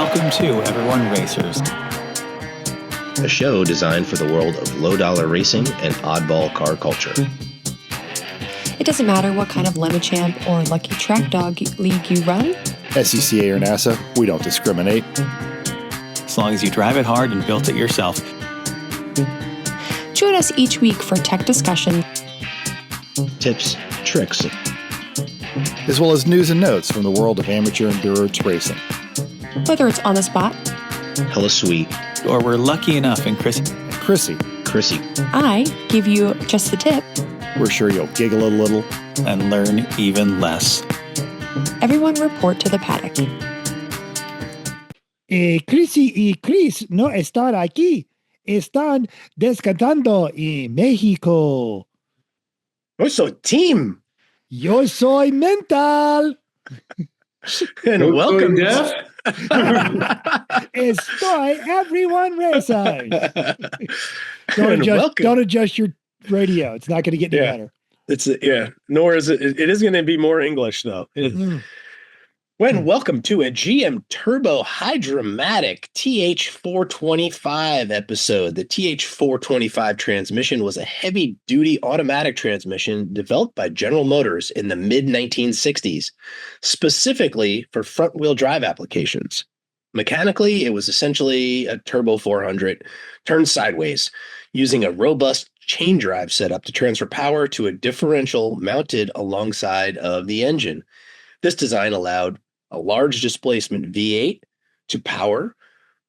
welcome to Everyone Racers, a show designed for the world of low-dollar racing and oddball car culture. It doesn't matter what kind of lemon champ or lucky track dog league you run. SCCA or NASA, we don't discriminate. as long as you drive it hard and built it yourself. Join us each week for tech discussion, Tips, tricks, as well as news and notes from the world of amateur endurance racing. whether it's on the spot. hella sweet, Or we're lucky enough, and Chrissy, Chrissy, I give you just the tip. we're sure you'll giggle a little. and learn even less. Everyone report to the paddock. Chrissy y Chris no están aquí. Están descansando en México. So, team, Yo soy mental. and welcome, Geoff. Estoy everyone racers. And welcome. Don't adjust your radio. It's not going to get any Yeah. better. Nor is it. It is going to be more English though. Welcome to a GM Turbo Hydromatic TH425 episode. The TH425 transmission was a heavy-duty automatic transmission developed by General Motors in the mid-1960s, specifically for front-wheel drive applications. Mechanically, it was essentially a Turbo 400 turned sideways, using a robust chain drive setup to transfer power to a differential mounted alongside of the engine. This design allowed a large displacement V8 to power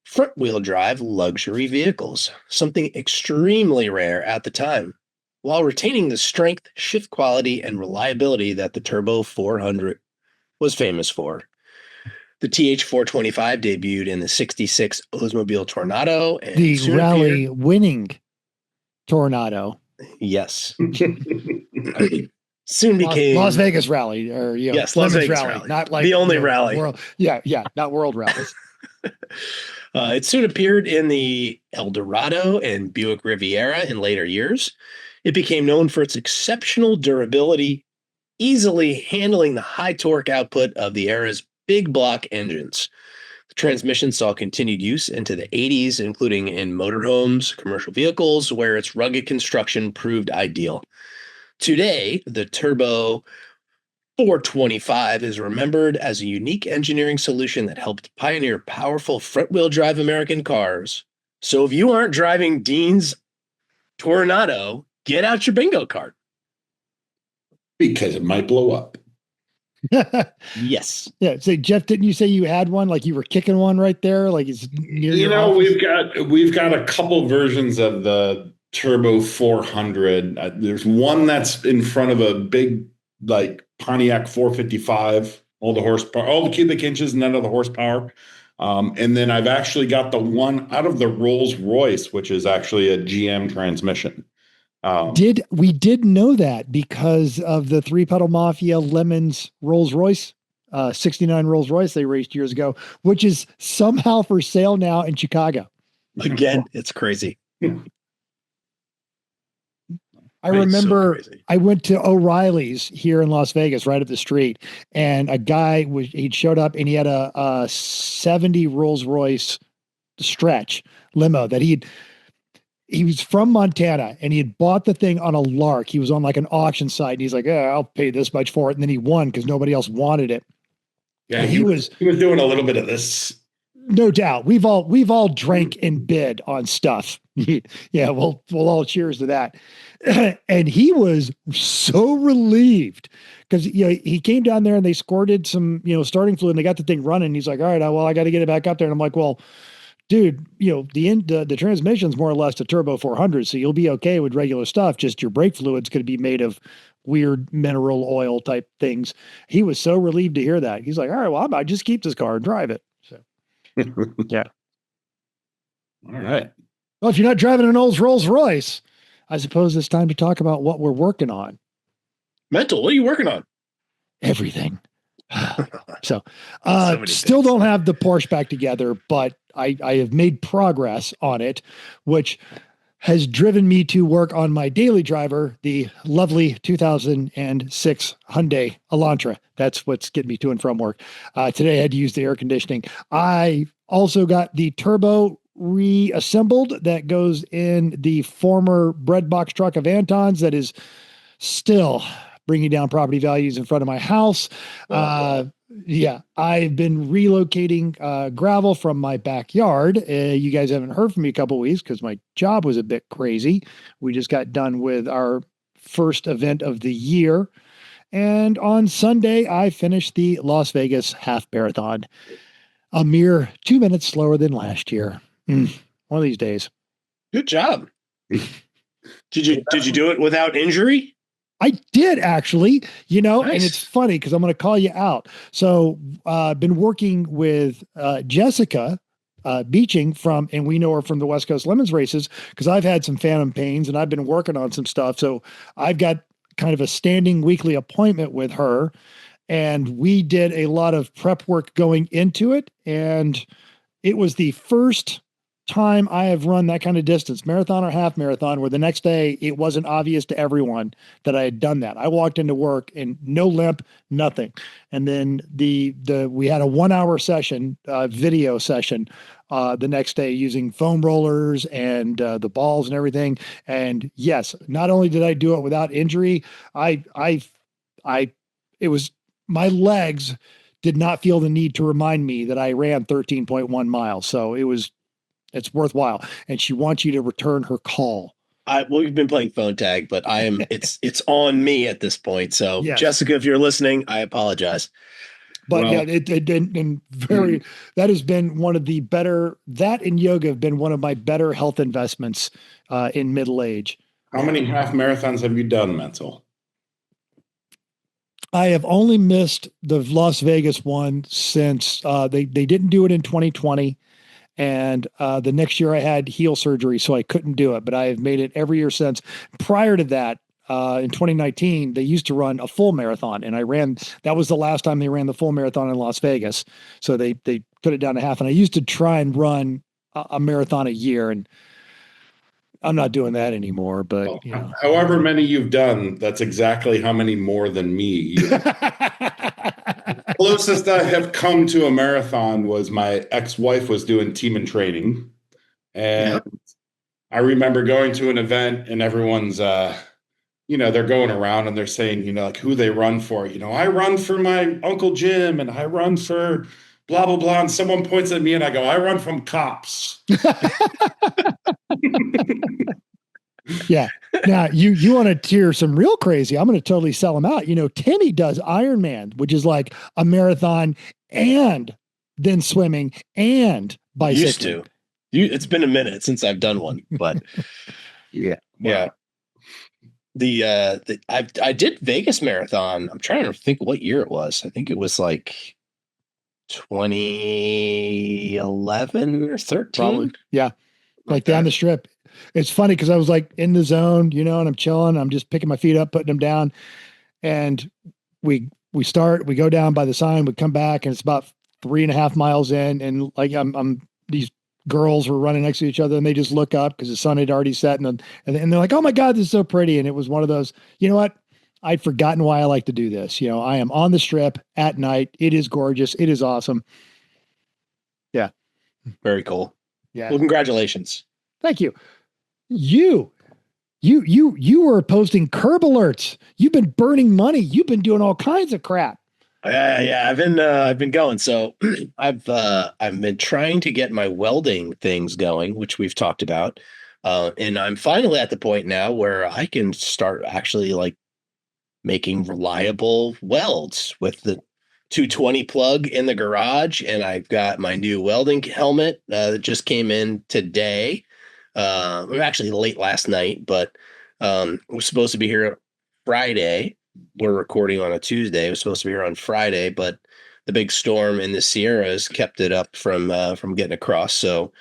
front-wheel drive luxury vehicles, something extremely rare at the time, while retaining the strength, shift quality, and reliability that the Turbo 400 was famous for. The TH425 debuted in the 66 Oldsmobile Tornado. And The soon rally appeared- winning Tornado. Yes. Soon became Las Vegas rally, or Yes, Las Lemons Vegas rally. not like The only rally. World, not world rallies. It soon appeared in the Eldorado and Buick Riviera in later years. It became known for its exceptional durability, easily handling the high torque output of the era's big block engines. The transmission saw continued use into the 80s, including in motorhomes, commercial vehicles, where its rugged construction proved ideal. Today, the Turbo 425 is remembered as a unique engineering solution that helped pioneer powerful front-wheel drive American cars. So if you aren't driving Dean's Tornado, get out your bingo card. Because it might blow up. Yes. Yeah. So Jeff, didn't you say you had one? Like you were kicking one right there? Like it's near You your know, office? we've got a couple versions of the Turbo 400. There's one that's in front of a big like Pontiac 455, all the horsepower, all the cubic inches, none of the horsepower. And then I've actually got the one out of the Rolls-Royce, which is actually a GM transmission. We did know that because of the Three Pedal Mafia Lemons Rolls-Royce, 69 Rolls-Royce they raced years ago, which is somehow for sale now in Chicago. Again, it's crazy. I It's so remember crazy. I went to O'Reilly's here in Las Vegas, right up the street, and a guy he'd showed up and he had a 70 Rolls-Royce stretch limo that he was from Montana and he had bought the thing on a lark. He was on like an auction site and he's like, I'll pay this much for it. And then he won because nobody else wanted it. Yeah, he was doing a little bit of this. no doubt. We've all drank and bid on stuff. Yeah, we'll all cheers to that. And he was so relieved because he came down there and they squirted some starting fluid and they got the thing running. He's like, all right, I got to get it back up there. And I'm like, well, dude, the transmission's more or less a Turbo 400, so you'll be okay with regular stuff. Just your brake fluid's going to be made of weird mineral oil type things. He was so relieved to hear that. He's like, all right, well, I might just keep this car and drive it. So, yeah. All right. Well, if you're not driving an old Rolls-Royce, I suppose it's time to talk about what we're working on. Mental, what are you working on? Everything. So, many still things. don't have the Porsche back together, but I have made progress on it, which has driven me to work on my daily driver, the lovely 2006 Hyundai Elantra. That's what's getting me to and from work. Today I had to use the air conditioning. I also got the turbo reassembled that goes in the former bread box truck of Anton's that is still bringing down property values in front of my house. Yeah, I've been relocating gravel from my backyard. You guys haven't heard from me a couple of weeks because my job was a bit crazy. We just got done with our first event of the year. And on Sunday, I finished the Las Vegas half marathon, a mere 2 minutes slower than last year. One of these days. Good job. Did you do it without injury? I did actually, Nice. And it's funny because I'm going to call you out. So I've been working with Jessica Beeching and we know her from the West Coast Lemons races because I've had some phantom pains and I've been working on some stuff. So I've got kind of a standing weekly appointment with her and we did a lot of prep work going into it. And it was the first time I have run that kind of distance, marathon or half marathon, where the next day it wasn't obvious to everyone that I had done that. I walked into work and no limp, nothing. And then we had a 1 hour session, video session, the next day using foam rollers and the balls and everything. And yes, not only did I do it without injury, it was my legs did not feel the need to remind me that I ran 13.1 miles. So it's worthwhile. And she wants you to return her call. We've been playing phone tag, but it's on me at this point. So Yes. Jessica, if you're listening, I apologize. But Well- yeah, that has been one of the better, that and yoga have been one of my better health investments in middle age. How many half marathons have you done, Mental? I have only missed the Las Vegas one since they didn't do it in 2020. And the next year I had heel surgery, so I couldn't do it, but I have made it every year since. Prior to that, in 2019, they used to run a full marathon and that was the last time they ran the full marathon in Las Vegas. So they cut it down to half. And I used to try and run a marathon a year and I'm not doing that anymore, but However many you've done, that's exactly how many more than me. Closest I have come to a marathon was my ex-wife was doing team and training. And I remember going to an event and everyone's, they're going around and they're saying, like who they run for. I run for my Uncle Jim and I run for blah, blah, blah. And someone points at me and I go, I run from cops. Yeah. Now you want to hear some real crazy. I'm going to totally sell them out. Timmy does Ironman, which is like a marathon and then swimming and bicycling. Used to. It's been a minute since I've done one, but Yeah. yeah. I did Vegas Marathon. I'm trying to think what year it was. I think it was like 2011 or 13. Probably. Yeah. Like down the strip. It's funny because I was like in the zone, and I'm chilling. I'm just picking my feet up, putting them down. And we go down by the sign, we come back and it's about 3.5 miles in. And like, these girls were running next to each other and they just look up because the sun had already set and they're like, oh my God, this is so pretty. And it was one of those, you know what? I'd forgotten why I like to do this. I am on the strip at night. It is gorgeous. It is awesome. Yeah. Very cool. Yeah. Well, congratulations. Thank you. You were posting curb alerts. You've been burning money. You've been doing all kinds of crap. Yeah, I've been going. So I've been trying to get my welding things going, which we've talked about. And I'm finally at the point now where I can start actually like making reliable welds with the 220 plug in the garage. And I've got my new welding helmet that just came in today. Actually late last night, but we're supposed to be here Friday. We're recording on a Tuesday. It was supposed to be here on Friday, but the big storm in the Sierras kept it up from getting across. So,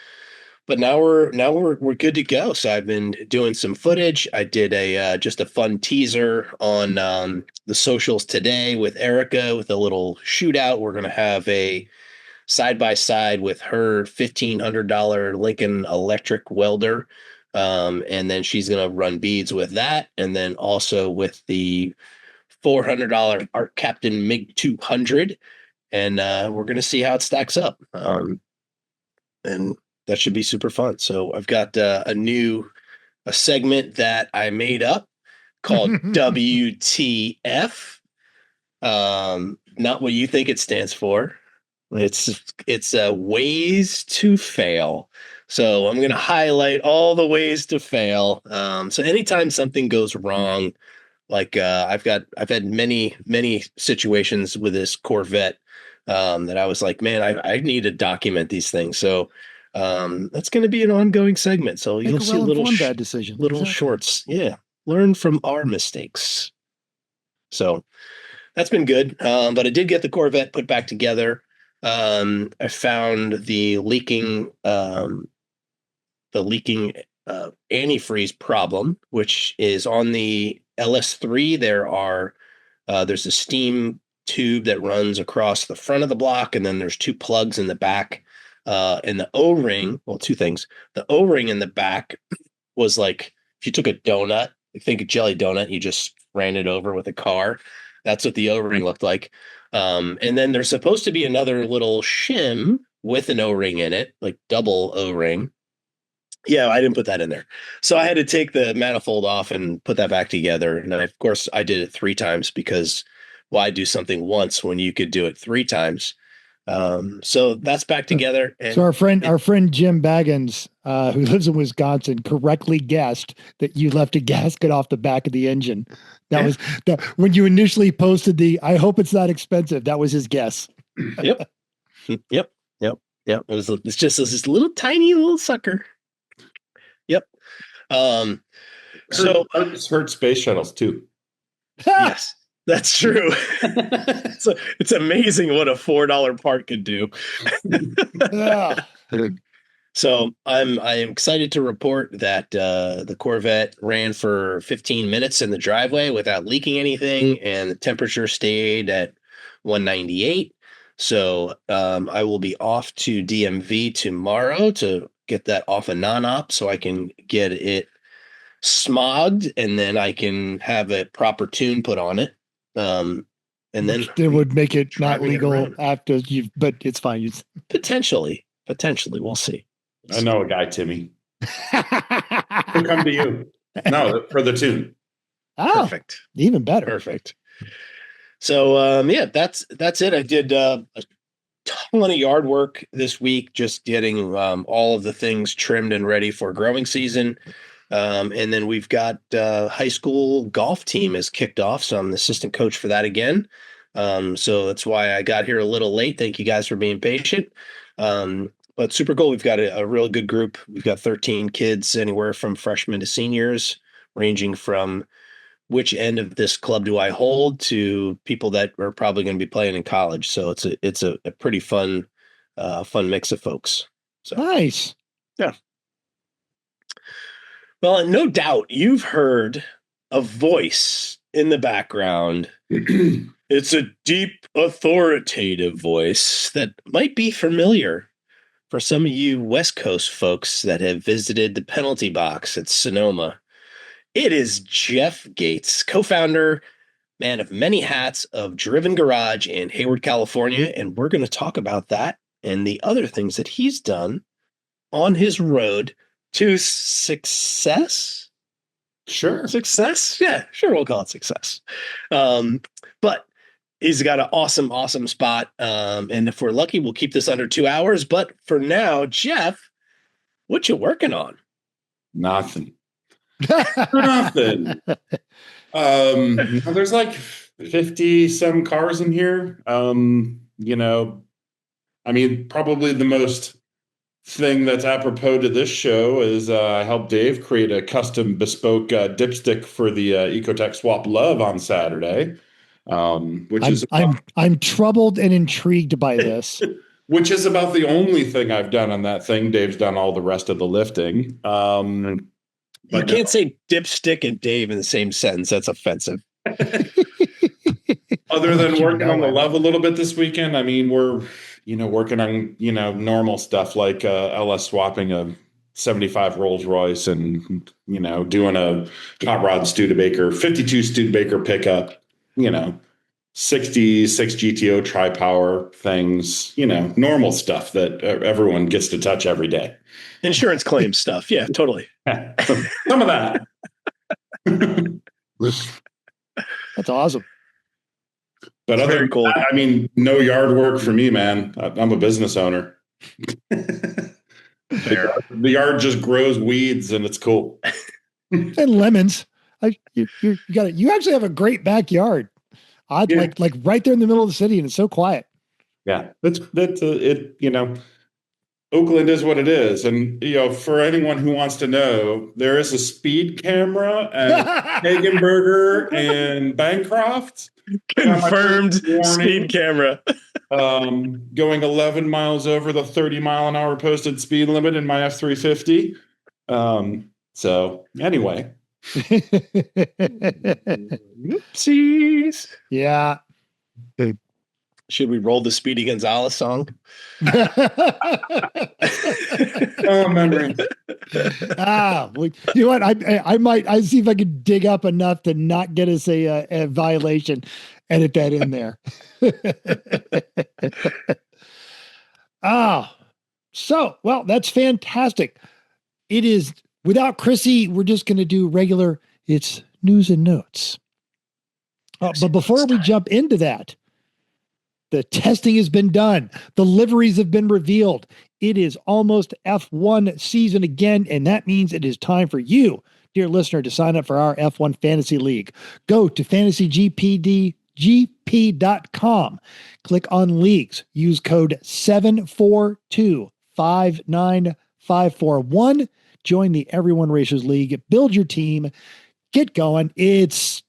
but now we're good to go. So I've been doing some footage. I did just a fun teaser on the socials today with Erica with a little shootout. We're gonna have a side by side with her $1,500 Lincoln electric welder And then she's going to run beads with that. And then also with the $400 Art Captain MiG 200. And we're going to see how it stacks up. And that should be super fun. So I've got a segment that I made up called WTF. Not what you think it stands for. It's ways to fail. So I'm going to highlight all the ways to fail. So anytime something goes wrong, like I've had many situations with this Corvette that I was like, man, I need to document these things. So that's going to be an ongoing segment. So you'll see bad decision. Little shorts. Yeah. Learn from our mistakes. So that's been good. But I did get the Corvette put back together. I found the leaking antifreeze problem, which is on the LS3. There's a steam tube that runs across the front of the block, and then there's two plugs in the back. And the O-ring, well, two things. The O-ring in the back was like, if you took a donut, think a jelly donut, you just ran it over with a car. That's what the O-ring looked like. And then there's supposed to be another little shim with an O-ring in it, like double O-ring. Yeah, I didn't put that in there. So I had to take the manifold off and put that back together. And then, of course, I did it 3 times because why do something once when you could do it 3 times? So that's back together. And so our friend Jim Baggins, who lives in Wisconsin, correctly guessed that you left a gasket off the back of the engine. That was when you initially posted I hope it's not expensive. That was his guess. Yep. It's just this little tiny little sucker. Yep. So hurt space shuttles too. Yes. That's true. So it's amazing what a $4 part could do. So I'm excited to report that the Corvette ran for 15 minutes in the driveway without leaking anything, and the temperature stayed at 198. So I will be off to DMV tomorrow to get that off a non-op so I can get it smogged, and then I can have a proper tune put on it. And then it would make it not legal after but it's fine. Potentially, we'll see. I know a guy, Timmy. He'll come to you. No, for the tune. Oh, perfect. Even better. Perfect. So, that's it. I did a ton of yard work this week, just getting all of the things trimmed and ready for growing season. And then we've got high school golf team has kicked off. So I'm the assistant coach for that again. So that's why I got here a little late. Thank you guys for being patient. But super cool. We've got a really good group. We've got 13 kids, anywhere from freshmen to seniors, ranging from which end of this club do I hold to people that are probably going to be playing in college. So it's a pretty fun mix of folks. So nice. Yeah. Well, no doubt you've heard a voice in the background. It's a deep, authoritative voice that might be familiar for some of you West Coast folks that have visited the penalty box at Sonoma. It is Geoff Gates, co-founder, man of many hats of Driven Garage in Hayward, California, and we're going to talk about that and the other things that he's done on his road to success. Sure. Success? Yeah, sure. We'll call it success. But he's got an awesome spot. And if we're lucky, we'll keep this under 2 hours. But for now, Geoff, what you working on? Nothing. Nothing. There's like 50 some cars in here. Probably the most thing that's apropos to this show is I helped Dave create a custom bespoke dipstick for the Ecotec Swap LUV on Saturday, I'm troubled and intrigued by this. Which is about the only thing I've done on that thing. Dave's done all the rest of the lifting. You can't say dipstick and Dave in the same sentence. That's offensive. Other than working on the LUV a little bit this weekend, I mean, we're working on normal stuff like LS swapping a 75 Rolls-Royce and, doing a hot rod Studebaker, 52 Studebaker pickup, 66 GTO tri-power things, normal stuff that everyone gets to touch every day. Insurance claims stuff. Yeah, totally. Some of that. That's awesome. But other than that, I mean, no yard work for me, man. I'm a business owner. The yard just grows weeds and it's cool. And lemons. You got it. You actually have a great backyard. Like right there in the middle of the city, and it's so quiet. Yeah, Oakland is what it is, and for anyone who wants to know, there is a speed camera at Hagenberger and Bancroft. Confirmed speed camera. Going 11 miles over the 30-mile-an-hour posted speed limit in my F-350. So anyway. Oopsies. Yeah. Should we roll the Speedy Gonzalez song? Oh, memory. Well, you know what? I might see if I could dig up enough to not get us a violation. Edit that in there. Well, that's fantastic. It is without Chrissy. We're just going to do regular. It's news and notes. But before we jump into that, the testing has been done. The liveries have been revealed. It is almost F1 season again, and that means it is time for you, dear listener, to sign up for our F1 Fantasy League. Go to fantasygp.com. Click on leagues. Use code 742-59541. Join the Everyone Racers League. Build your team. Get going. It's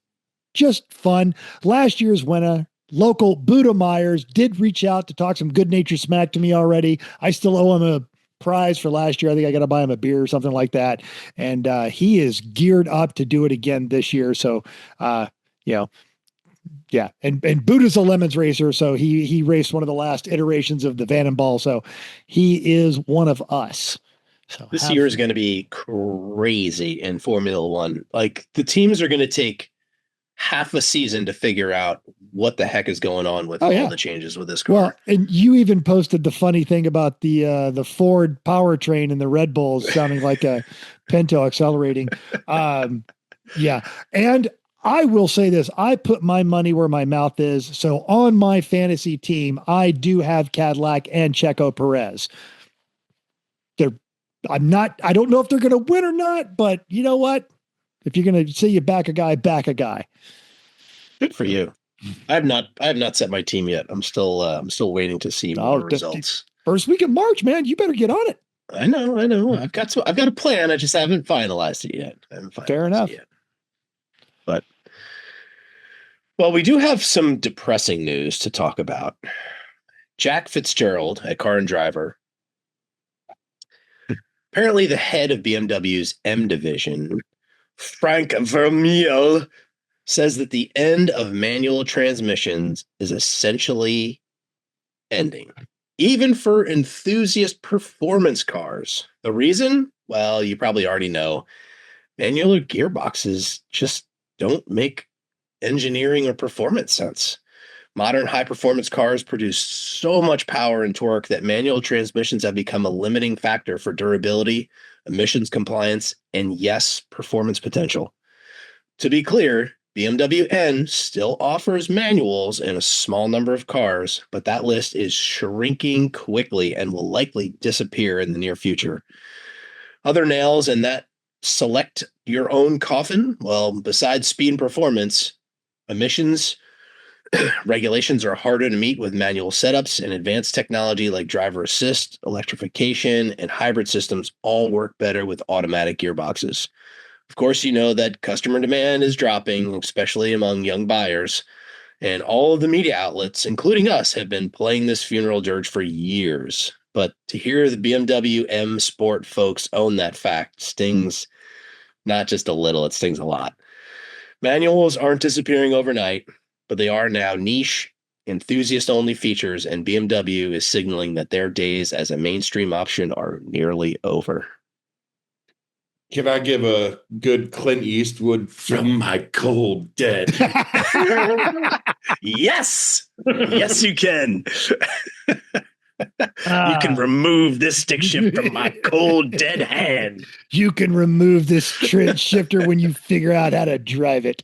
just fun. Last year's winner, local Buddha Myers, did reach out to talk some good natured smack to me already. I still owe him a prize for last year. I think I got to buy him a beer or something like that. And he is geared up to do it again this year. So, yeah. And Buddha's a lemons racer. So he raced one of the last iterations of the Vannenball. So he is one of us. So this year is going to be crazy in Formula One. Like, the teams are going to take half a season to figure out what the heck is going on with all the changes with this car. Well, and you even posted the funny thing about the Ford powertrain and the Red Bulls sounding like a Pinto accelerating. Yeah. And I will say this, I put my money where my mouth is. So on my fantasy team, I do have Cadillac and Checo Perez. I don't know if they're going to win or not, but you know what? If you're going to say you back a guy, back a guy. Good for you. I have not set my team yet. I'm still waiting to see more results. First week of March, man, you better get on it. I know. I've got a plan. I just haven't finalized it yet. Fair enough. But we do have some depressing news to talk about. Jack Fitzgerald at Car and Driver, apparently the head of BMW's M division, Frank Vermeil, says that the end of manual transmissions is essentially ending, even for enthusiast performance cars. The reason? Well, you probably already know. Manual gearboxes just don't make engineering or performance sense. Modern high-performance cars produce so much power and torque that manual transmissions have become a limiting factor for durability, emissions compliance, and yes, performance potential. To be clear, BMW N still offers manuals in a small number of cars, but that list is shrinking quickly and will likely disappear in the near future. Other nails in that select your own coffin? Well, besides speed and performance, emissions regulations are harder to meet with manual setups, and advanced technology like driver assist, electrification, and hybrid systems all work better with automatic gearboxes. Of course, you know that customer demand is dropping, especially among young buyers, and all of the media outlets, including us, have been playing this funeral dirge for years. But to hear the BMW M Sport folks own that fact stings not just a little, it stings a lot. Manuals aren't disappearing overnight, but they are now niche, enthusiast-only features, and BMW is signaling that their days as a mainstream option are nearly over. Can I give a good Clint Eastwood from my cold dead? Yes. Yes, you can. You Ah. can remove this stick shift from my cold dead hand. You can remove this shifter when you figure out how to drive it.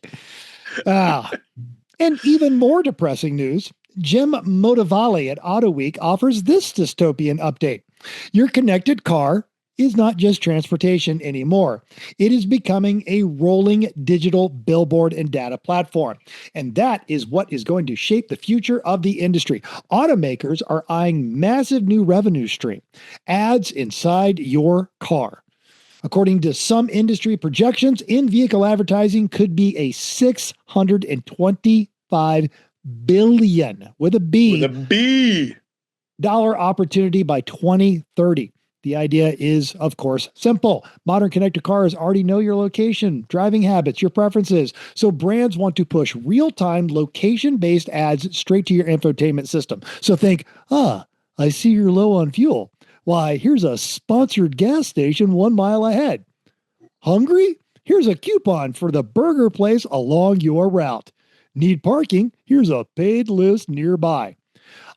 And even more depressing news, Jim Motivale at Auto Week offers this dystopian update. Your connected car is not just transportation anymore. It is becoming a rolling digital billboard and data platform. And that is what is going to shape the future of the industry. Automakers are eyeing massive new revenue stream, ads inside your car. According to some industry projections, in-vehicle advertising could be a $625 billion with a B dollar opportunity by 2030. The idea is, of course, simple. Modern connected cars already know your location, driving habits, your preferences. So brands want to push real-time location-based ads straight to your infotainment system. So think, I see you're low on fuel. Why, here's a sponsored gas station 1 mile ahead. Hungry? Here's a coupon for the burger place along your route. Need parking? Here's a paid list nearby.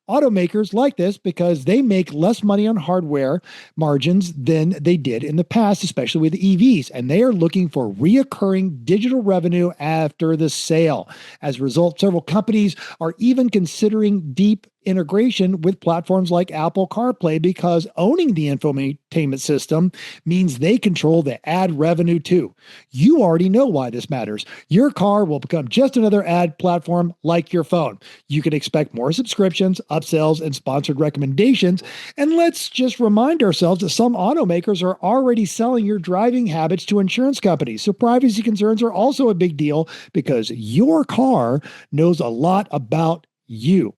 Automakers like this because they make less money on hardware margins than they did in the past, especially with EVs, and they are looking for reoccurring digital revenue after the sale. As a result, several companies are even considering deep integration with platforms like Apple CarPlay because owning the infotainment system means they control the ad revenue too. You already know why this matters. Your car will become just another ad platform like your phone. You can expect more subscriptions, upsells, and sponsored recommendations. And let's just remind ourselves that some automakers are already selling your driving habits to insurance companies. So privacy concerns are also a big deal because your car knows a lot about you.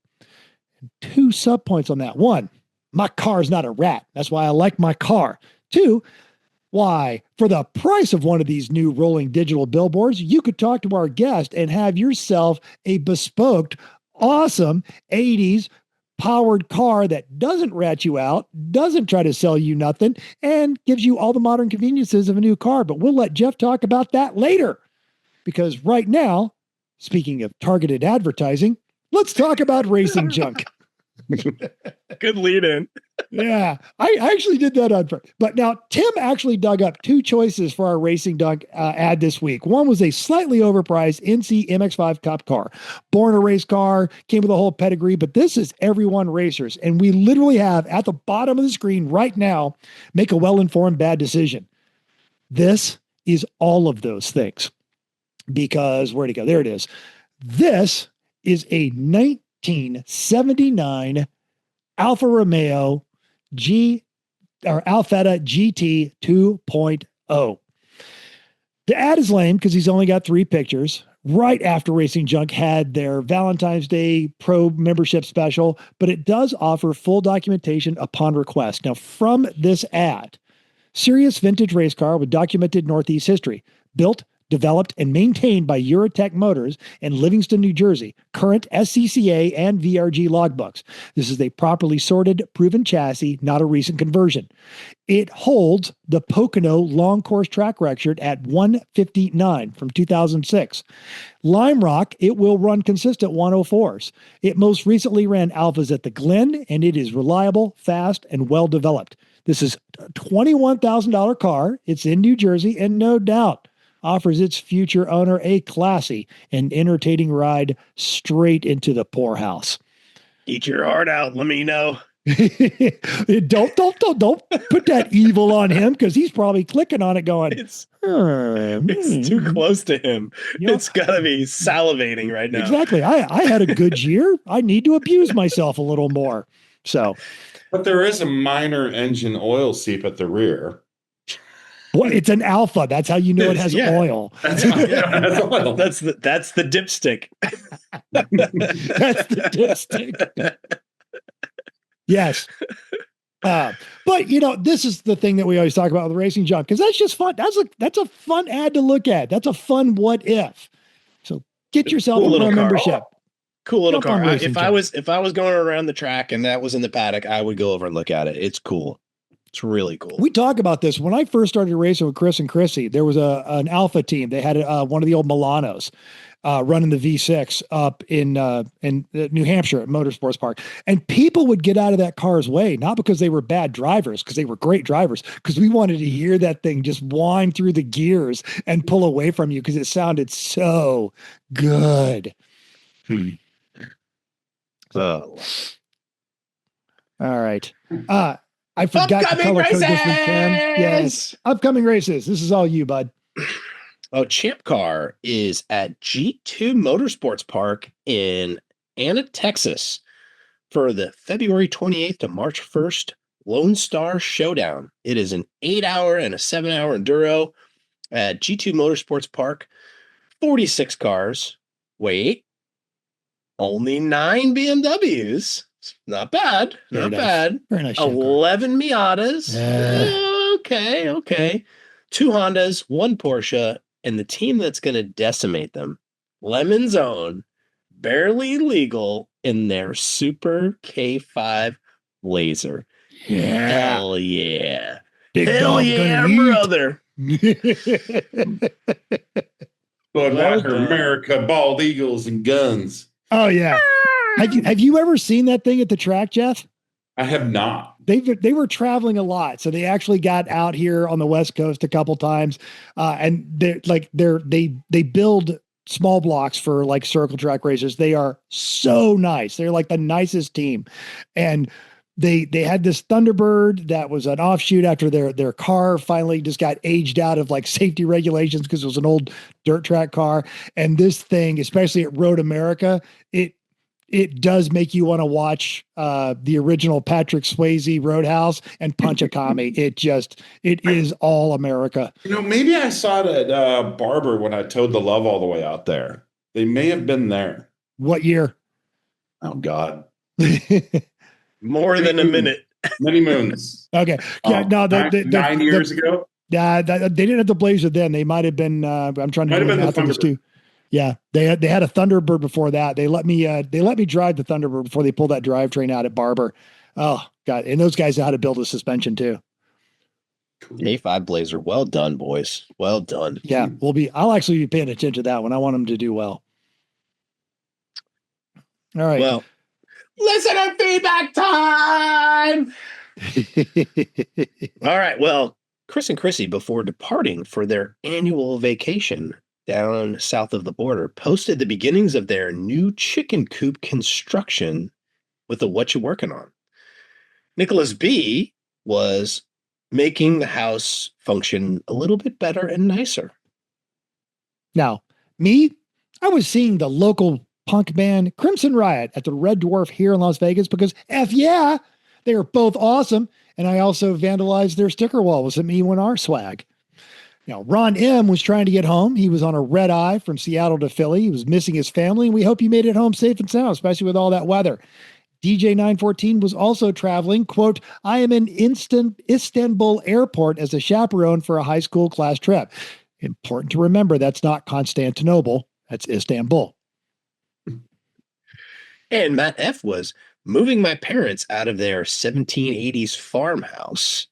2 subpoints on that. 1, my car is not a rat. That's why I like my car. 2, why, for the price of one of these new rolling digital billboards, you could talk to our guest and have yourself a bespoke, awesome 80s powered car that doesn't rat you out, doesn't try to sell you nothing, and gives you all the modern conveniences of a new car. But we'll let Geoff talk about that later. Because right now, speaking of targeted advertising, let's talk about racing junk. Good lead in. Yeah, I actually did that on purpose. But now Tim actually dug up 2 choices for our racing junk ad this week. One was a slightly overpriced NC MX-5 Cup car. Born a race car, came with a whole pedigree, but this is everyone racers. And we literally have at the bottom of the screen right now, make a well-informed bad decision. This is all of those things. Because where'd it go? There it is. This is a 1979 Alfa Romeo Alfetta GT 2.0. The ad is lame because he's only got 3 pictures. Right after Racing Junk had their Valentine's Day Pro membership special, but it does offer full documentation upon request. Now, from this ad, serious vintage race car with documented Northeast history, built, developed, and maintained by Ecotec Motors in Livingston, New Jersey, current SCCA and VRG logbooks. This is a properly sorted, proven chassis, not a recent conversion. It holds the Pocono long course track record at 159 from 2006. Lime Rock, it will run consistent 104s. It most recently ran alphas at the Glen, and it is reliable, fast, and well developed. This is a $21,000 car. It's in New Jersey, and no doubt offers its future owner a classy and entertaining ride straight into the poorhouse. Eat your heart out. Let me know. Don't put that evil on him because he's probably clicking on it going, it's too close to him. You know, it's gotta be salivating right now. Exactly. I had a good year. I need to abuse myself a little more. So, but there is a minor engine oil seep at the rear. Well, it's an Alpha. That's how you know it has oil. That's oil. That's the dipstick. That's the dipstick. Yes. But you know, this is the thing that we always talk about with the racing junk, because that's just fun. That's a fun ad to look at. That's a fun what if. So get yourself a membership. Cool little car. If I was going around the track and that was in the paddock, I would go over and look at it. It's cool. It's really cool. We talk about this. When I first started racing with Chris and Chrissy, there was an alpha team. They had one of the old Milanos running the V6 up in New Hampshire at Motorsports Park. And people would get out of that car's way, not because they were bad drivers, because they were great drivers, because we wanted to hear that thing just whine through the gears and pull away from you because it sounded so good. All right. I forgot to color code this weekend. Yes. Upcoming races. This is all you, bud. Oh, Champ Car is at G2 Motorsports Park in Anna, Texas for the February 28th to March 1st Lone Star Showdown. It is an 8-hour and a 7-hour enduro at G2 Motorsports Park. 46 cars. Wait. Only 9 BMWs. Not bad. Very Not nice. bad. Very nice. 11 Miatas. Okay. 2 Hondas, 1 Porsche, and the team that's going to decimate them, Lemon's own, barely legal in their Super K5 Blazer. Yeah. Hell yeah. Big Hell dog yeah, gonna brother. Budweiser, America, bald eagles, and guns. Oh yeah. Have you ever seen that thing at the track, Geoff? I have not. They were traveling a lot, so they actually got out here on the West Coast a couple times, and they build small blocks for like circle track racers. They are so nice. They're like the nicest team, and they had this Thunderbird that was an offshoot after their car finally just got aged out of like safety regulations because it was an old dirt track car, and this thing, especially at Road America, it does make you want to watch the original Patrick Swayze Roadhouse and Punch a Commie. It is all America. You know, maybe I saw it at Barber when I towed the Love all the way out there. They may have been there. What year? Oh, God. More than a minute. Many moons. Okay. Yeah, no, 9 years ago. Yeah, they didn't have the Blazer then. They might have been. I'm trying to Might have been the math on this too. Yeah, they had a Thunderbird before that. They let me drive the Thunderbird before they pulled that drivetrain out at Barber. Oh God, and those guys know how to build a suspension too. K5 Blazer, well done, boys. Well done. Yeah, I'll actually be paying attention to that one. I want them to do well. All right. Well, listener feedback time. All right. Well, Chris and Chrissy, before departing for their annual vacation down south of the border, posted the beginnings of their new chicken coop construction with the "What You Working On?" Nicholas B was making the house function a little bit better and nicer. Now, I was seeing the local punk band Crimson Riot at the Red Dwarf here in Las Vegas because yeah, they are both awesome. And I also vandalized their sticker wall with some E1R swag. You know, Ron M was trying to get home. He was on a red eye from Seattle to Philly. He was missing his family. And we hope you made it home safe and sound, especially with all that weather. DJ 914 was also traveling. Quote, I am in Istanbul airport as a chaperone for a high school class trip. Important to remember, that's not Constantinople. That's Istanbul. And Matt F was moving my parents out of their 1780s farmhouse.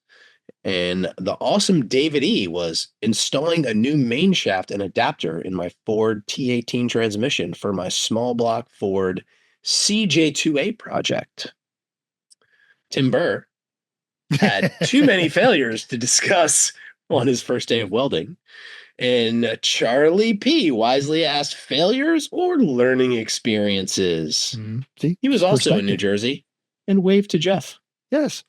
And the awesome David E was installing a new main shaft and adapter in my Ford T18 transmission for my small block Ford CJ2A project. Tim Burr had too many failures to discuss on his first day of welding. And Charlie P wisely asked, failures or learning experiences? See, he was also in New Jersey and waved to Geoff. Yes.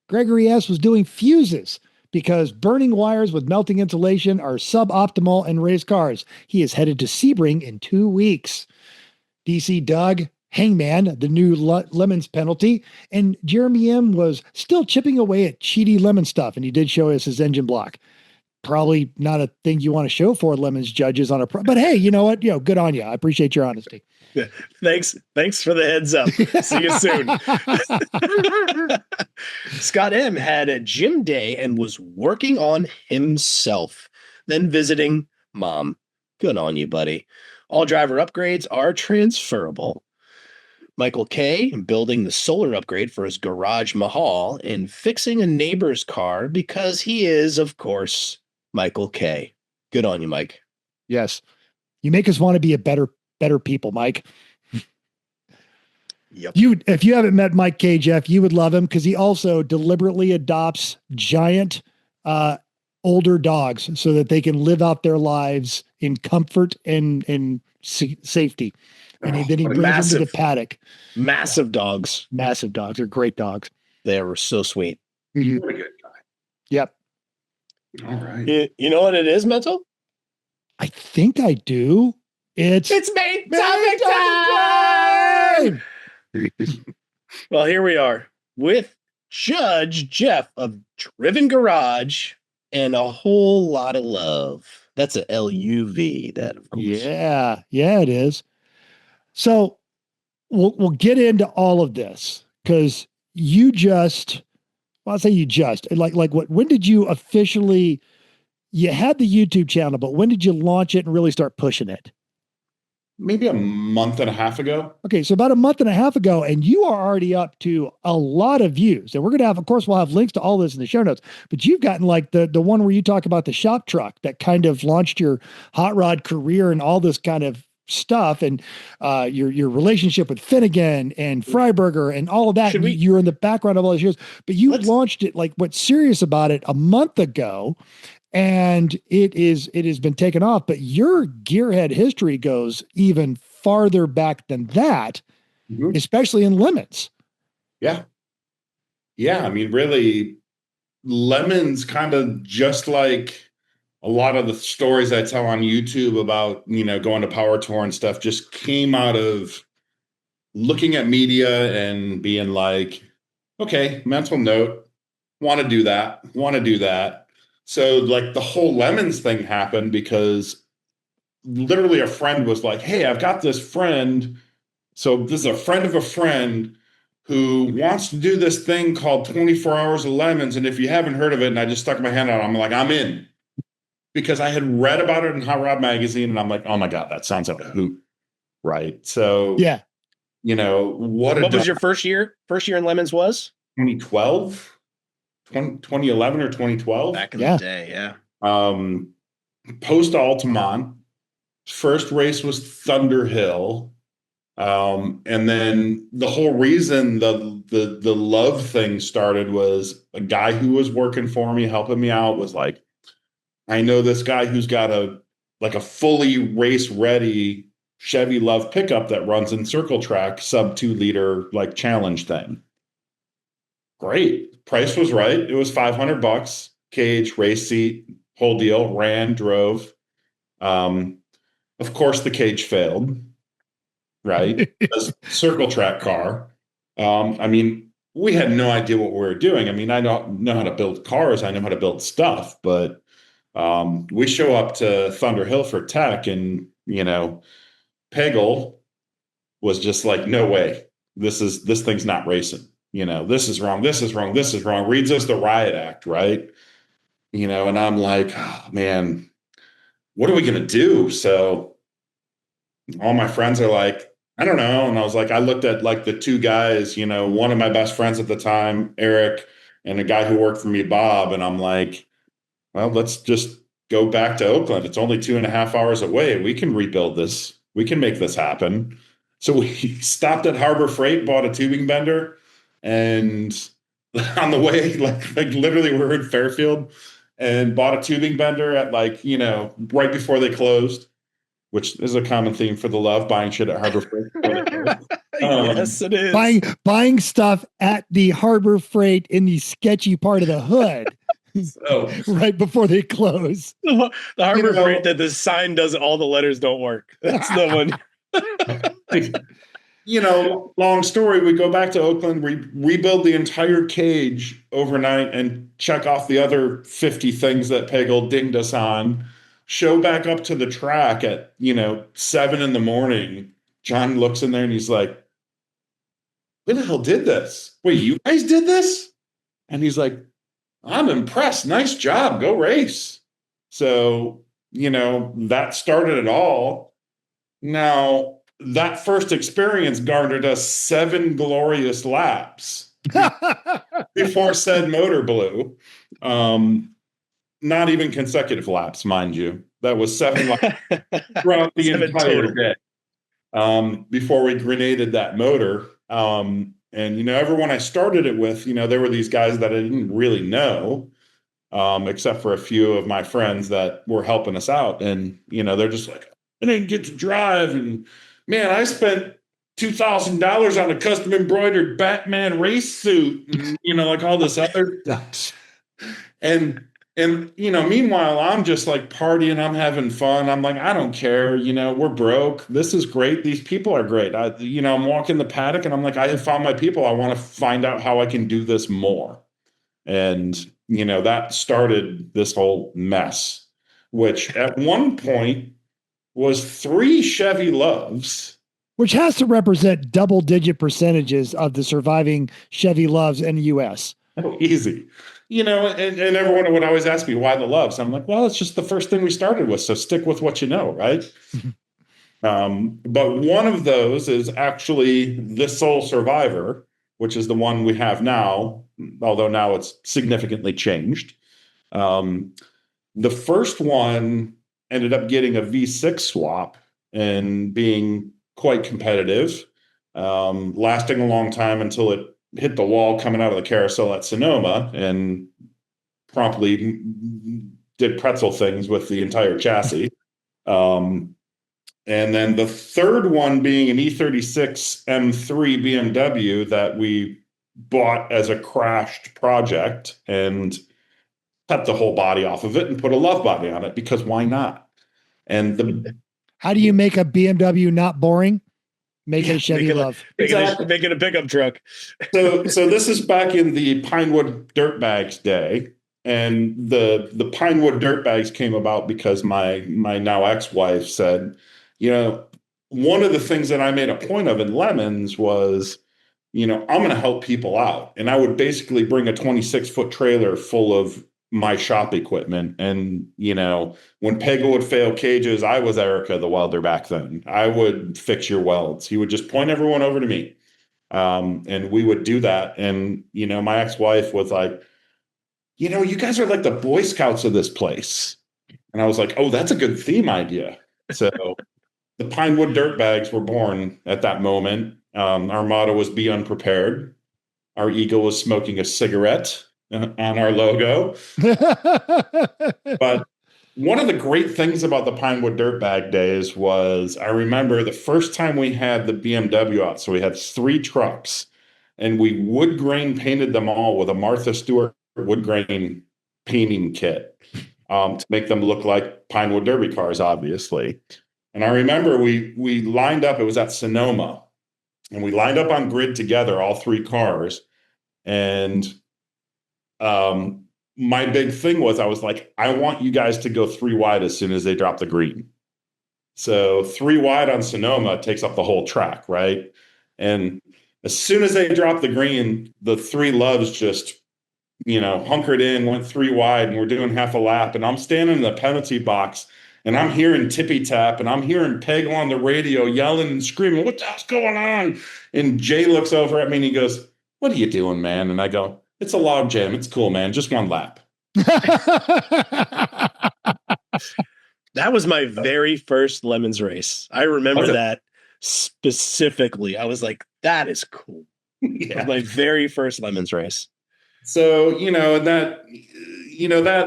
Gregory S was doing fuses because burning wires with melting insulation are suboptimal in race cars. He is headed to Sebring in 2 weeks. DC Doug, Hangman, the new Lemons penalty, and Jeremy M was still chipping away at cheaty Lemon stuff, and he did show us his engine block. Probably not a thing you want to show for Lemons judges on but hey, you know what? Good on you. I appreciate your honesty. Thanks for the heads up. See you soon. Scott M had a gym day and was working on himself, then visiting mom. Good on you, buddy. All driver upgrades are transferable. Michael K. building the solar upgrade for his garage mahal and fixing a neighbor's car because he is, of course, Michael K. Good on you, Mike. Yes. You make us want to be a better people, Mike. Yep. If you haven't met Mike K, Geoff, you would love him because he also deliberately adopts giant, older dogs so that they can live out their lives in comfort and safety. And then he brings them to the paddock. Massive dogs. Massive dogs. They're great dogs. They were so sweet. What a good guy. Yep. All right. You know what it is, Mental? I think I do. It's main topic time! Well, here we are with Judge Geoff of Driven Garage and a whole lot of love. That's a LUV. That, of course. Yeah, it is. So we'll get into all of this because I'll say you just when did you officially, you had the YouTube channel, but when did you launch it and really start pushing it? Maybe a month and a half ago. Okay, so about a month and a half ago, and you are already up to a lot of views. And we're going to have, of course, we'll have links to all this in the show notes, but you've gotten like the one where you talk about the shop truck that kind of launched your hot rod career and all this kind of stuff, and your relationship with Finnegan and Freiberger and all of that. You're in the background of all those years, but you launched it like what's serious about it a month ago. And it has been taken off, but your gearhead history goes even farther back than that, especially in lemons. Yeah. I mean, really, lemons kind of just like a lot of the stories I tell on YouTube about, going to Power Tour and stuff just came out of looking at media and being like, okay, mental note, want to do that. So like the whole lemons thing happened because literally a friend was like, hey, I've got this friend. So this is a friend of a friend who wants to do this thing called 24 Hours of Lemons. And if you haven't heard of it, and I just stuck my hand out, I'm like, I'm in. Because I had read about it in Hot Rod Magazine and I'm like, oh my God, that sounds like a hoot. Right. So, yeah. What was your first year? First year in lemons was? 2012. 2011 or 2012. Back in the day, yeah. Post Altamont. First race was Thunderhill. And then the whole reason the love thing started was a guy who was working for me, helping me out, was like, I know this guy who's got a fully race ready Chevy LUV pickup that runs in circle track, sub 2 liter like challenge thing. Great. Price was right. It was $500, cage, race seat, whole deal, ran, drove. Of course the cage failed, right? Circle track car. I mean, we had no idea what we were doing. I mean, I don't know how to build cars. I know how to build stuff, but we show up to Thunderhill for tech and, Peggle was just like, no way. This thing's not racing. This is wrong. Reads us the riot act, right? And I'm like, oh, man, what are we going to do? So all my friends are like, I don't know. And I was like, I looked at like the two guys, one of my best friends at the time, Eric, and a guy who worked for me, Bob. And I'm like, well, let's just go back to Oakland. It's only 2.5 hours away. We can rebuild this. We can make this happen. So we stopped at Harbor Freight, bought a tubing bender. And on the way, like literally we're in Fairfield and bought a tubing bender at right before they closed, which is a common theme for the LUV, buying shit at Harbor Freight. Yes, it is. Buying stuff at the Harbor Freight in the sketchy part of the hood. So, right before they close. The Harbor Freight that the sign does, all the letters don't work. That's the one. Long story, we go back to Oakland, rebuild the entire cage overnight and check off the other 50 things that Peggle dinged us on. Show back up to the track at, 7 a.m. John looks in there and he's like, who the hell did this? Wait, you guys did this? And he's like, I'm impressed. Nice job. Go race. So, that started it all. Now, that first experience garnered us 7 glorious laps before said motor blew. Not even consecutive laps, mind you. That was 7 laps throughout the entire day before we grenaded that motor. And, everyone I started it with, there were these guys that I didn't really know, except for a few of my friends that were helping us out. And, they're just like, I didn't get to drive. And man, I spent $2,000 on a custom embroidered Batman race suit, and, like all this other stuff. And meanwhile, I'm just like partying, I'm having fun. I'm like, I don't care. We're broke. This is great. These people are great. I'm walking the paddock and I'm like, I have found my people. I want to find out how I can do this more. And, that started this whole mess, which at one point was 3 Chevy LUVs. Which has to represent double-digit percentages of the surviving Chevy LUVs in the U.S. Oh, easy. And everyone would always ask me, why the LUVs? I'm like, well, it's just the first thing we started with, so stick with what you know, right? But one of those is actually the sole survivor, which is the one we have now, although now it's significantly changed. The first one ended up getting a V6 swap and being quite competitive, lasting a long time until it hit the wall coming out of the carousel at Sonoma and promptly did pretzel things with the entire chassis. And then the third one being an E36 M3 BMW that we bought as a crashed project and cut the whole body off of it and put a LUV body on it, because why not? And how do you make a BMW not boring? Make it a Chevy LUV. Make it a pickup truck. So this is back in the Pinewood Dirtbags day. And the Pinewood Dirtbags came about because my now ex-wife said, one of the things that I made a point of in Lemons was, I'm going to help people out. And I would basically bring a 26-foot trailer full of my shop equipment. And, when Pega would fail cages, I was Erica, the welder back then. I would fix your welds. He would just point everyone over to me. And we would do that. And, my ex-wife was like, you guys are like the Boy Scouts of this place. And I was like, oh, that's a good theme idea. So the Pinewood Dirtbags were born at that moment. Our motto was be unprepared. Our eagle was smoking a cigarette on our logo. But one of the great things about the Pinewood Dirtbag days was, I remember the first time we had the BMW out. So we had 3 trucks and we wood grain painted them all with a Martha Stewart wood grain painting kit to make them look like Pinewood Derby cars, obviously. And I remember we lined up, it was at Sonoma, and we lined up on grid together, all 3 cars. And my big thing was, I was like, I want you guys to go 3 wide as soon as they drop the green. So 3 wide on Sonoma takes up the whole track, right? And as soon as they drop the green, the 3 LUVs just, hunkered in, went 3 wide, and we're doing half a lap. And I'm standing in the penalty box, and I'm hearing tippy tap, and I'm hearing Peg on the radio yelling and screaming, what the hell's going on? And Jay looks over at me and he goes, what are you doing, man? And I go, it's a log jam. It's cool, man. Just 1 lap. That was my very first Lemons race. I remember that specifically. I was like, that is cool. Yeah. My very first Lemons race. So, that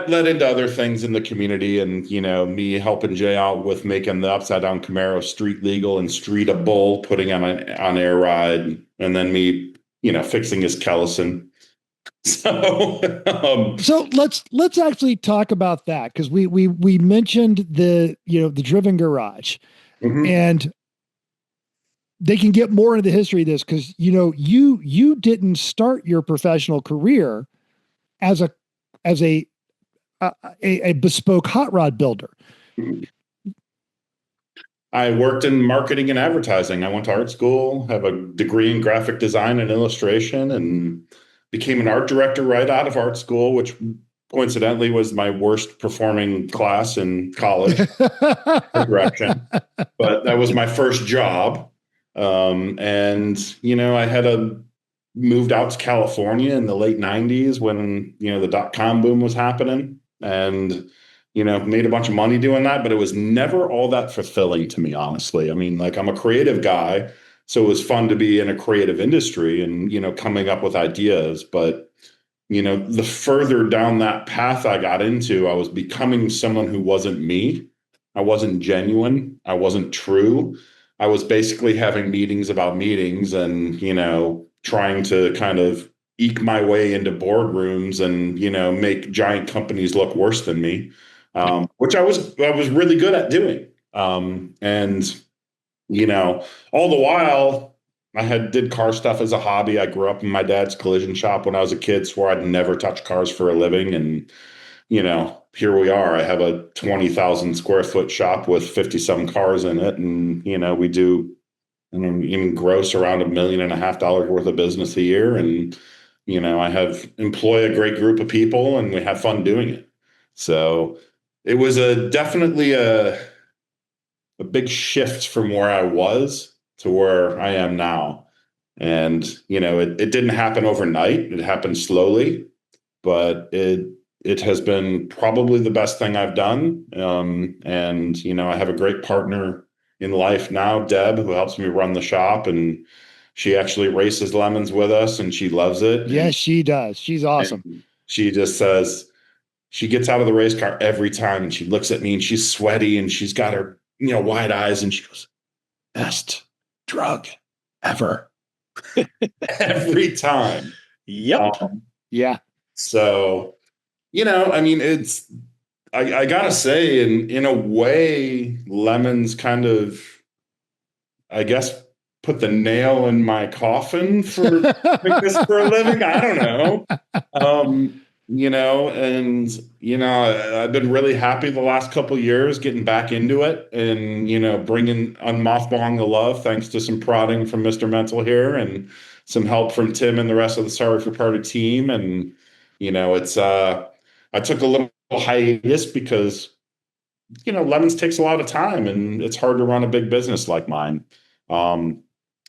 led into other things in the community, and, me helping Jay out with making the upside down Camaro street legal and streetable, putting on air ride, and then me, fixing his Kellison. So let's actually talk about that, because we mentioned the driven garage, and they can get more into the history of this, because you didn't start your professional career as a bespoke hot rod builder. I worked in marketing and advertising. I went to art school, have a degree in graphic design and illustration, and became an art director right out of art school, which coincidentally was my worst performing class in college direction, but that was my first job. And, you know, I had moved out to California in the late 90s when, you know, the .com boom was happening, and, you know, made a bunch of money doing that, but it was never all that fulfilling to me, honestly. I mean, like, I'm a creative guy, so it was fun to be in a creative industry and, you know, coming up with ideas. But, you know, the further down that path I got into, I was becoming someone who wasn't me. I wasn't genuine. I wasn't true. I was basically having meetings about meetings and, you know, trying to kind of eke my way into boardrooms and, you know, make giant companies look worse than me, which I was really good at doing. And, you know, all the while I did car stuff as a hobby. I grew up in my dad's collision shop when I was a kid, swore I'd never touch cars for a living. And, you know, here we are. I have a 20,000 square foot shop with 50-some cars in it. And, you know, we do, I mean, even gross around $1.5 million worth of business a year. And, you know, employ a great group of people, and we have fun doing it. So it was definitely a big shift from where I was to where I am now. And, you know, it didn't happen overnight. It happened slowly, but it has been probably the best thing I've done. And, you know, I have a great partner in life now, Deb, who helps me run the shop, and she actually races lemons with us, and she loves it. Yes, she does. She's awesome. And she just says, she gets out of the race car every time, and she looks at me, and she's sweaty, and she's got her, you know, wide eyes, and she goes, "Best drug ever." Every time. Yep. Yeah. So, you know, I mean, I gotta say, in a way, lemons kind of, I guess, put the nail in my coffin for doing this for a living. I don't know. You know, and, you know, I've been really happy the last couple of years getting back into it and, you know, unmothballing the love, thanks to some prodding from Mr. Mental here and some help from Tim and the rest of the Sorry for Party team. And, you know, I took a little hiatus because, you know, lemons takes a lot of time, and it's hard to run a big business like mine. And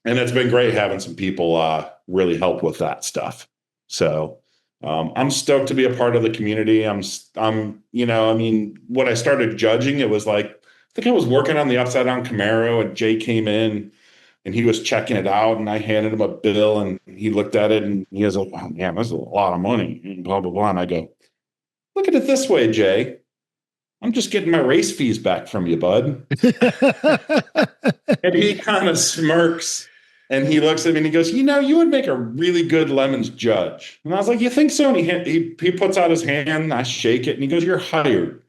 it's been great having some people really help with that stuff. So I'm stoked to be a part of the community. I'm, you know, I mean, when I started judging, it was like, I think I was working on the upside down Camaro, and Jay came in and he was checking it out, and I handed him a bill, and he looked at it, and he was like, "Oh, man, that's a lot of money," and blah, blah, blah. And I go, "Look at it this way, Jay. I'm just getting my race fees back from you, bud." And he kind of smirks, and he looks at me and he goes, "You know, you would make a really good lemons judge." And I was like, "You think so?" And he puts out his hand, I shake it, and he goes, "You're hired."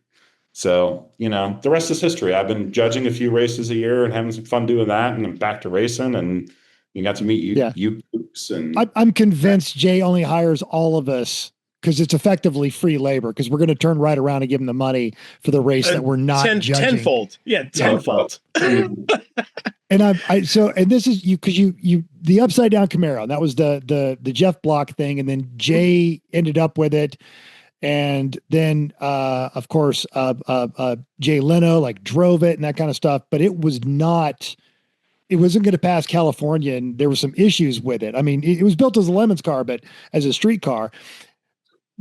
So, you know, the rest is history. I've been judging a few races a year and having some fun doing that, and I'm back to racing, and you got to meet you. And I'm convinced Jay only hires all of us because it's effectively free labor, because we're going to turn right around and give him the money for the race that we're not judging. Tenfold. Yeah, tenfold. And and this is you, because you the upside down Camaro, and that was the Geoff Block thing, and then Jay ended up with it. And then, of course, Jay Leno like drove it and that kind of stuff, but it wasn't going to pass California, and there were some issues with it. I mean, it was built as a lemons car, but as a street car.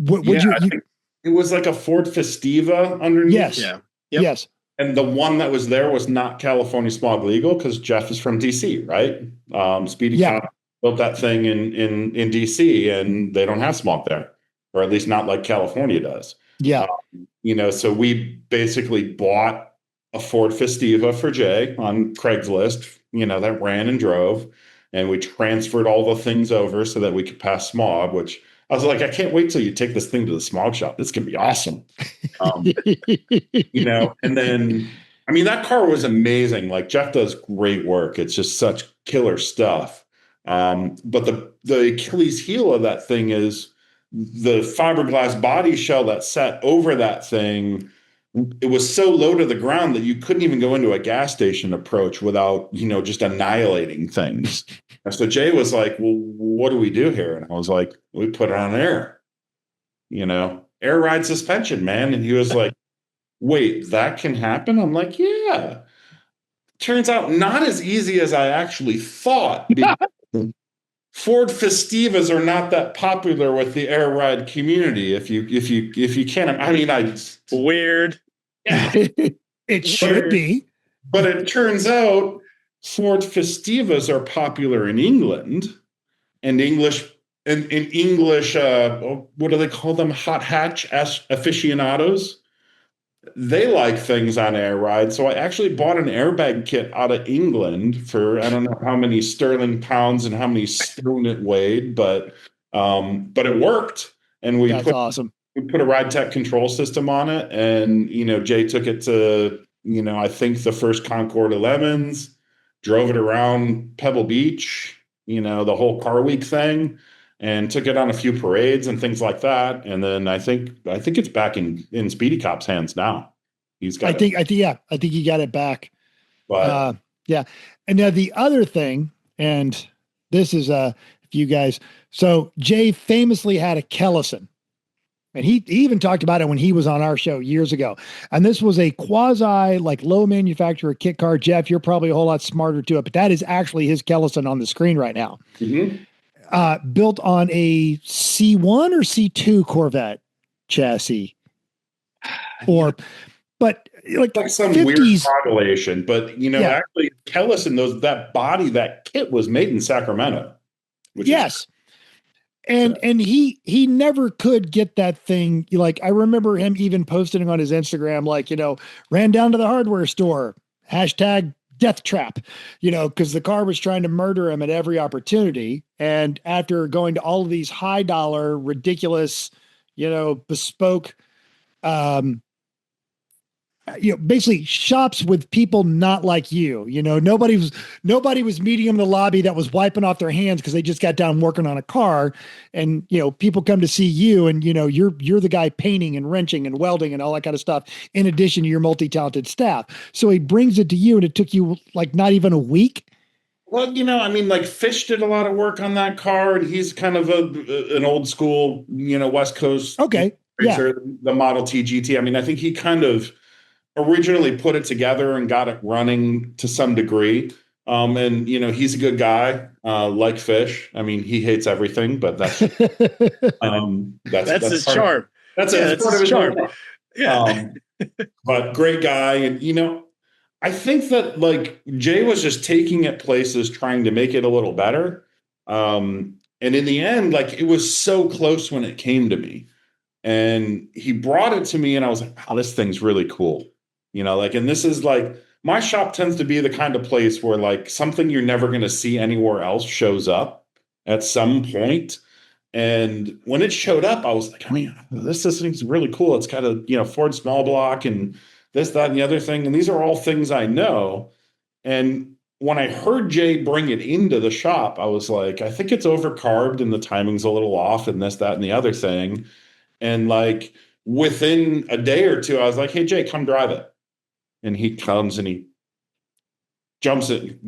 I think it was like a Ford Festiva underneath. Yes. Yeah. Yep. Yes. And the one that was there was not California smog legal, because Geoff is from DC, right? Speedy Cop built that thing in DC, and they don't have smog there, or at least not like California does. Yeah. You know, so we basically bought a Ford Festiva for Jay on Craigslist, you know, that ran and drove, and we transferred all the things over so that we could pass smog, which I was like, I can't wait till you take this thing to the smog shop. This can be awesome. You know, and then, I mean, that car was amazing. Like, Geoff does great work. It's just such killer stuff. But the Achilles heel of that thing is the fiberglass body shell that sat over that thing. It was so low to the ground that you couldn't even go into a gas station approach without, you know, just annihilating things. And so Jay was like, "Well, what do we do here?" And I was like, "We put it on air, you know, air ride suspension, man. And he was like, wait, that can happen? I'm like, yeah. Turns out not as easy as I actually thought. Ford Festivas are not that popular with the air ride community. If you can't, I mean, Weird. Yeah. It should be. But it turns out Ford Festivas are popular in England, and English what do they call them? Hot hatch aficionados. They like things on air ride. So I actually bought an airbag kit out of England for I don't know how many sterling pounds and how many stone it weighed, but it worked. And That's awesome. We put a ride tech control system on it, and Jay took it to I think the first Concord 11s, drove it around Pebble Beach, the whole car week thing, and took it on a few parades and things like that. And then I think it's back in Speedy Cop's hands now. He's got. I think he got it back. But yeah. And now the other thing, and this is if you guys. So Jay famously had a Kellison. And he even talked about it when he was on our show years ago. And this was a quasi like low manufacturer kit car. Geoff, you're probably a whole lot smarter to it, but that is actually his Kellison on the screen right now. Mm-hmm. Built on a C1 or C2 Corvette chassis. But like some 50s, weird population. But actually Kellison, that body, that kit was made in Sacramento. Yes. And he never could get that thing. Like, I remember him even posting on his Instagram, like, ran down to the hardware store, #death trap, because the car was trying to murder him at every opportunity. And after going to all of these high dollar, ridiculous, bespoke, basically shops with people not like nobody was meeting him in the lobby that was wiping off their hands because they just got done working on a car, and people come to see you, and you're the guy painting and wrenching and welding and all that kind of stuff in addition to your multi-talented staff. So he brings it to you, and it took you like not even a week. Well, Fish did a lot of work on that car, and he's kind of an old school West Coast racer, the Model T GT. I mean, I think he kind of originally put it together and got it running to some degree. And he's a good guy, like Fish. I mean, he hates everything, but that's his charm. That's his charm. Yeah. But great guy. And, I think that like Jay was just taking it places, trying to make it a little better. And in the end, like it was so close when it came to me, and he brought it to me, and I was like, oh, this thing's really cool. And this is like, my shop tends to be the kind of place where like something you're never going to see anywhere else shows up at some point. And when it showed up, I was like, this thing's really cool. It's got a, Ford small block and this, that, and the other thing. And these are all things I know. And when I heard Jay bring it into the shop, I was like, I think it's overcarbed and the timing's a little off and this, that, and the other thing. And like within a day or two, I was like, hey, Jay, come drive it. And he comes and he jumps it,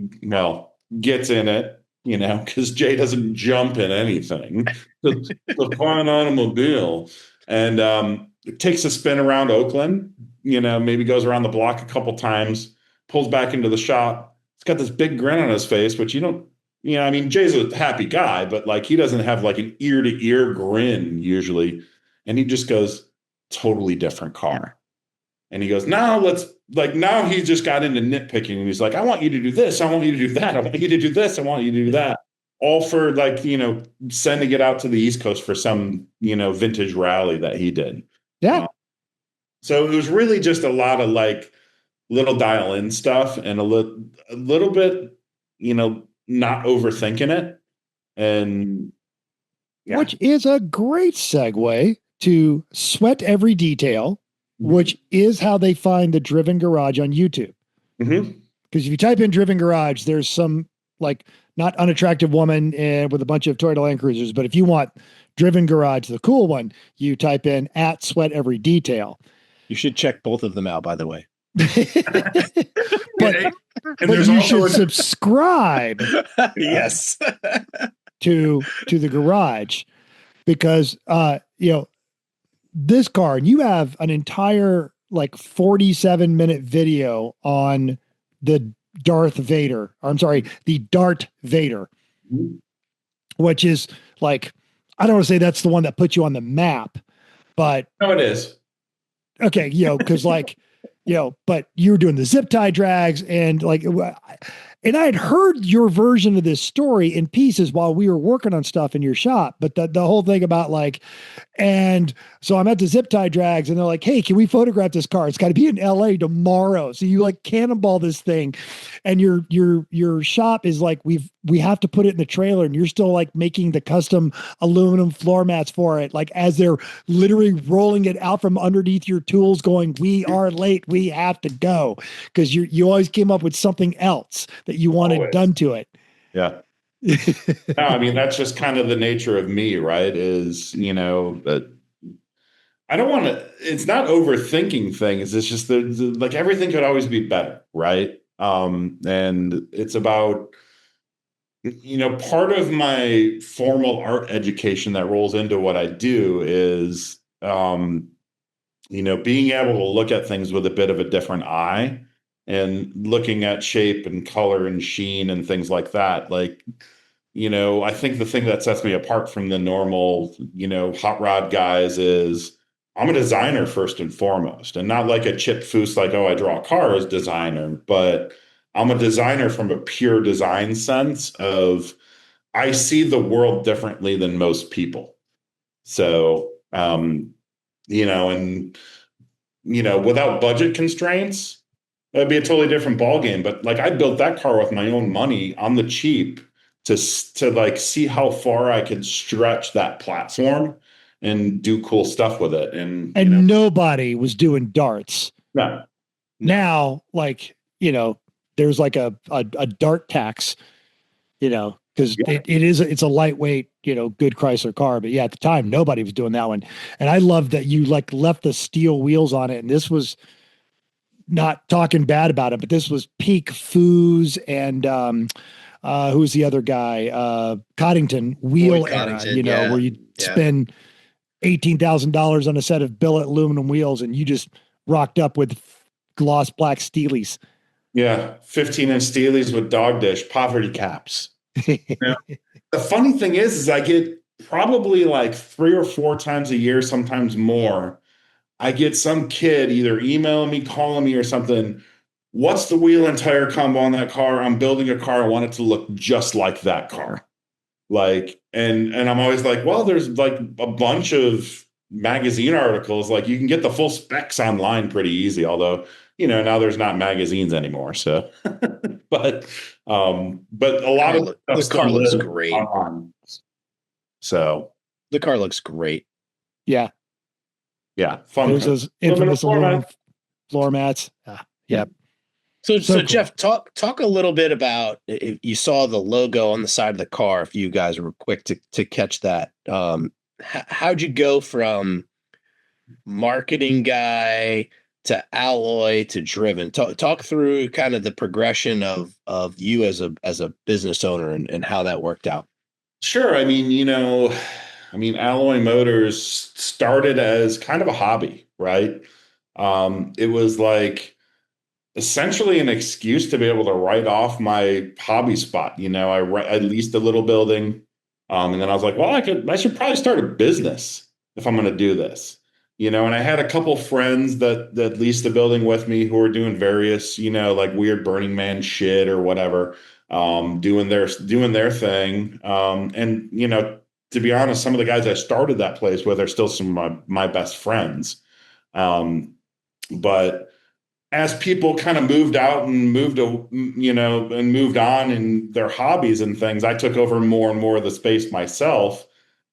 gets in it, because Jay doesn't jump in anything. It's a fine automobile. And it takes a spin around Oakland, maybe goes around the block a couple times, pulls back into the shop. He's got this big grin on his face, which Jay's a happy guy, but like he doesn't have like an ear to ear grin usually. And he just goes, totally different car. And he goes, now he just got into nitpicking. And he's like, I want you to do this. I want you to do that. I want you to do this. I want you to do that. All for like, sending it out to the East Coast for some, vintage rally that he did. Yeah. So it was really just a lot of like little dial in stuff and a little bit, not overthinking it. And which is a great segue to Sweat Every Detail, which is how they find the Driven Garage on YouTube. Mm-hmm. Because if you type in Driven Garage, there's some like not unattractive woman with a bunch of Toyota Land Cruisers. But if you want Driven Garage, the cool one, you type in @Sweat Every Detail. You should check both of them out, by the way. but you should subscribe. Yes. to the garage, because this car, and you have an entire like 47-minute video on the Darth Vader. Or, I'm sorry, the Dart Vader, which is like, I don't want to say that's the one that put you on the map, but No, it is. okay, because like, but you were doing the zip tie drags and like, and I had heard your version of this story in pieces while we were working on stuff in your shop, but the whole thing about like, and so I'm at the zip tie drags and they're like, hey, can we photograph this car? It's got to be in LA tomorrow. So you like cannonball this thing and your shop is like, we have to put it in the trailer and you're still like making the custom aluminum floor mats for it. Like as they're literally rolling it out from underneath your tools going, we are late. We have to go. Cause you always came up with something else that you wanted done to it. Yeah. No, I mean, that's just kind of the nature of me, right? Is, that I don't want to, it's not overthinking things. It's just like everything could always be better, right? And it's about, part of my formal art education that rolls into what I do is, being able to look at things with a bit of a different eye and looking at shape and color and sheen and things like that. Like, I think the thing that sets me apart from the normal, hot rod guys is I'm a designer first and foremost, and not like a Chip Foose, like, oh, I draw cars designer, but I'm a designer from a pure design sense of I see the world differently than most people. So, and, without budget constraints, that'd be a totally different ballgame. But like I built that car with my own money on the cheap to like see how far I could stretch that platform and do cool stuff with it. And nobody was doing darts. No. Now, like, there's like a dart tax, because it's a lightweight, good Chrysler car. But yeah, at the time, nobody was doing that one. And I love that you like left the steel wheels on it. And this was not talking bad about it, but this was peak Foos and who's the other guy? Coddington wheel era, where you spend $18,000 on a set of billet aluminum wheels and you just rocked up with gloss black Steelies. Yeah, 15-inch Steelies with dog dish poverty caps. The funny thing is I get probably like 3 or 4 times a year, sometimes more. I get some kid either emailing me, calling me or something. What's the wheel and tire combo on that car? I'm building a car. I want it to look just like that car. Like, and I'm always like, well, there's like a bunch of magazine articles. Like you can get the full specs online pretty easy. Although, now there's not magazines anymore. So, but a lot of the car looks great. So the car looks great. Yeah. Yeah. Fun. There's those infamous aluminum floor mats. Yep. So cool. Geoff, talk a little bit about, if you saw the logo on the side of the car, if you guys were quick to catch that. How'd you go from marketing guy to alloy to driven? Talk through kind of the progression of you as a business owner and how that worked out. Sure. I mean, Alloy Motors started as kind of a hobby, right? It was like essentially an excuse to be able to write off my hobby spot. I leased a little building, and then I was like, well, I should probably start a business if I'm going to do this. And I had a couple friends that leased the building with me who were doing various, like weird Burning Man shit or whatever, doing their thing. And, to be honest, some of the guys I started that place with are still some of my best friends. But as people kind of moved out and moved on in their hobbies and things, I took over more and more of the space myself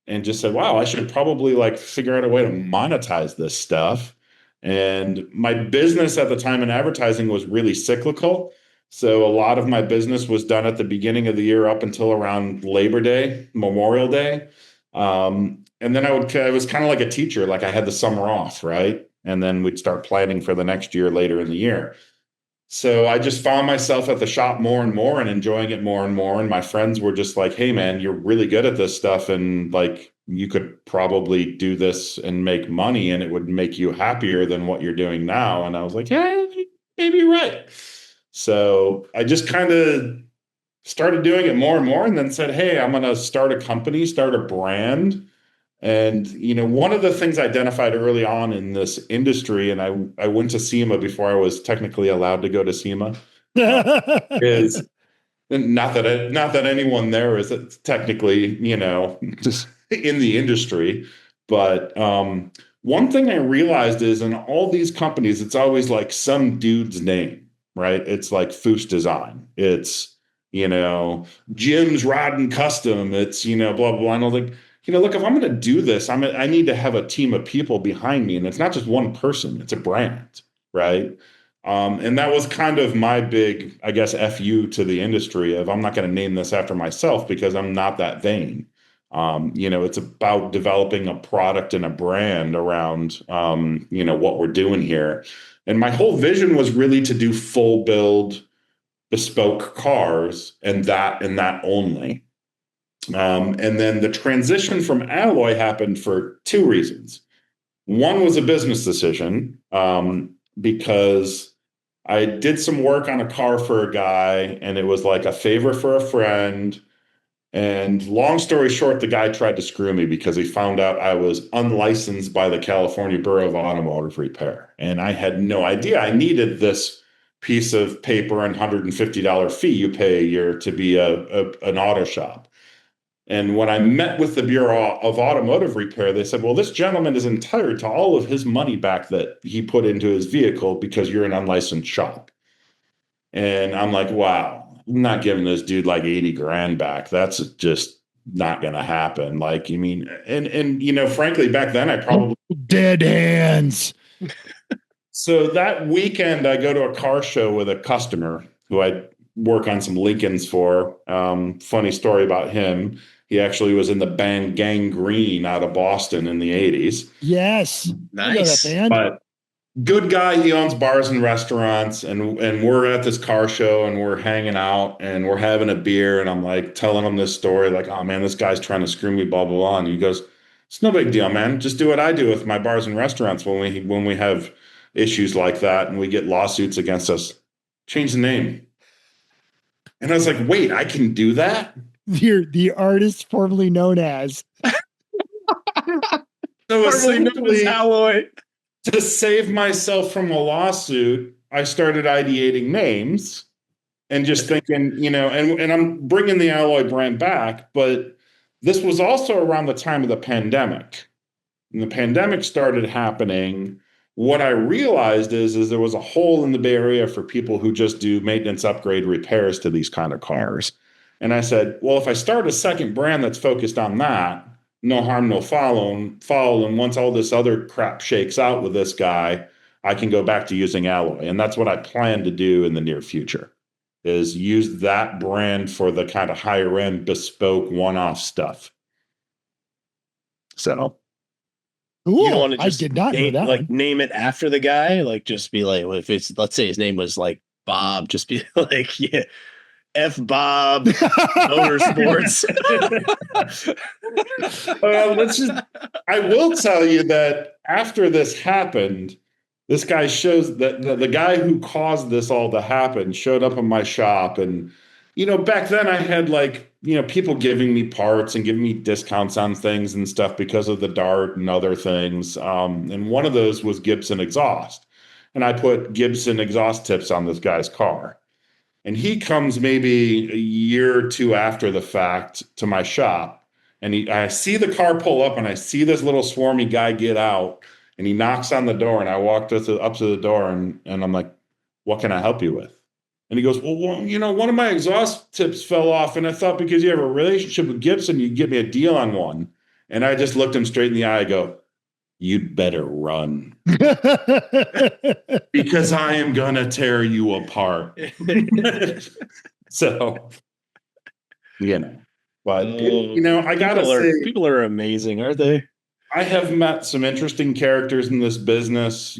and just said, wow, I should probably like figure out a way to monetize this stuff. And my business at the time in advertising was really cyclical. So a lot of my business was done at the beginning of the year up until around Labor Day, Memorial Day. And then I was kind of like a teacher, like I had the summer off, right? And then we'd start planning for the next year later in the year. So I just found myself at the shop more and more and enjoying it more and more. And my friends were just like, hey, man, you're really good at this stuff. And like, you could probably do this and make money and it would make you happier than what you're doing now. And I was like, yeah, maybe you're right. So I just kind of started doing it more and more, and then said, hey, I'm going to start a company, start a brand. And, one of the things I identified early on in this industry, and I went to SEMA before I was technically allowed to go to SEMA, is not that anyone there is technically, just in the industry. But one thing I realized is in all these companies, it's always like some dude's name, right? It's like Foose Design. It's, Jim's Rod and Custom. It's, blah, blah, blah. And I was like, look, if I'm going to do this, I need to have a team of people behind me. And it's not just one person, it's a brand, right? And that was kind of my big, I guess, FU to the industry of I'm not going to name this after myself because I'm not that vain. It's about developing a product and a brand around, what we're doing here. And my whole vision was really to do full build bespoke cars and that only. And then the transition from alloy happened for two reasons. One was a business decision, because I did some work on a car for a guy and it was like a favor for a friend. And long story short, the guy tried to screw me because he found out I was unlicensed by the California Bureau of Automotive Repair. And I had no idea I needed this piece of paper and $150 fee you pay a year to be an auto shop. And when I met with the Bureau of Automotive Repair, they said, well, this gentleman is entitled to all of his money back that he put into his vehicle because you're an unlicensed shop. And I'm like, wow, I'm not giving this dude like 80 grand back. That's just not going to happen. Like, and frankly, back then I probably dead hands. So that weekend I go to a car show with a customer who I work on some Lincolns for. Funny story about him. He actually was in the band Gang Green out of Boston in the 80s. Yes. Nice. But good guy. He owns bars and restaurants. And we're at this car show and we're hanging out and we're having a beer. And I'm like telling him this story like, oh, man, this guy's trying to screw me, blah, blah, blah. And he goes, it's no big deal, man. Just do what I do with my bars and restaurants when we have issues like that and we get lawsuits against us. Change the name. And I was like, wait, I can do that? You're the artist formerly known as. So essentially, alloy. to save myself from a lawsuit, I started ideating names and just thinking, and I'm bringing the alloy brand back, but this was also around the time of the pandemic. When the pandemic started happening, what I realized is there was a hole in the Bay Area for people who just do maintenance, upgrade, repairs to these kind of cars. And I said, well, if I start a second brand that's focused on that, no harm, no foul. And once all this other crap shakes out with this guy, I can go back to using alloy. And that's what I plan to do in the near future, is use that brand for the kind of higher end, bespoke, one-off stuff. So... Cool. You don't want to just I did not know that. Like name it after the guy. Like just be like, well, if it's, let's say his name was like Bob, just be like, yeah, F Bob Motorsports. I will tell you that after this happened, this guy shows that the guy who caused this all to happen showed up in my shop. And, back then I had people giving me parts and giving me discounts on things and stuff because of the Dart and other things. And one of those was Gibson exhaust. And I put Gibson exhaust tips on this guy's car. And he comes maybe a year or two after the fact to my shop. And I see the car pull up and I see this little swarmy guy get out and he knocks on the door. And I walked up to the door and I'm like, what can I help you with? And he goes, well, one of my exhaust tips fell off. And I thought because you have a relationship with Gibson, you'd give me a deal on one. And I just looked him straight in the eye. I go, you'd better run because I am going to tear you apart. So, but I got to say, people are amazing, aren't they? I have met some interesting characters in this business,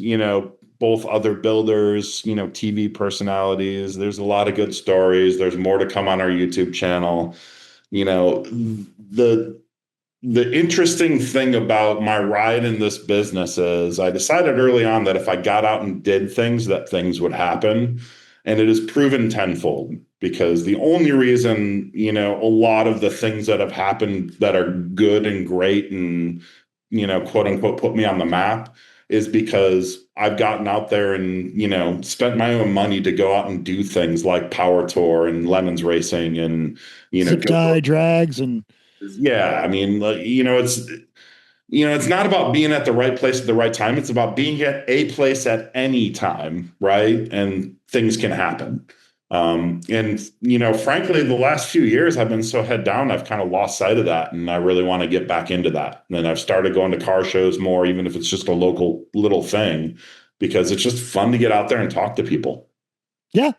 both other builders, TV personalities. There's a lot of good stories. There's more to come on our YouTube channel. The the interesting thing about my ride in this business is I decided early on that if I got out and did things, that things would happen. And it is proven tenfold, because the only reason, a lot of the things that have happened that are good and great and, quote unquote, put me on the map is because I've gotten out there and, spent my own money to go out and do things like Power Tour and Lemons Racing and, zip tie drags and. Yeah, I mean, it's not about being at the right place at the right time. It's about being at a place at any time, right? And things can happen. Frankly, the last few years I've been so head down, I've kind of lost sight of that, and I really want to get back into that. And then I've started going to car shows more, even if it's just a local little thing, because it's just fun to get out there and talk to people. Yeah.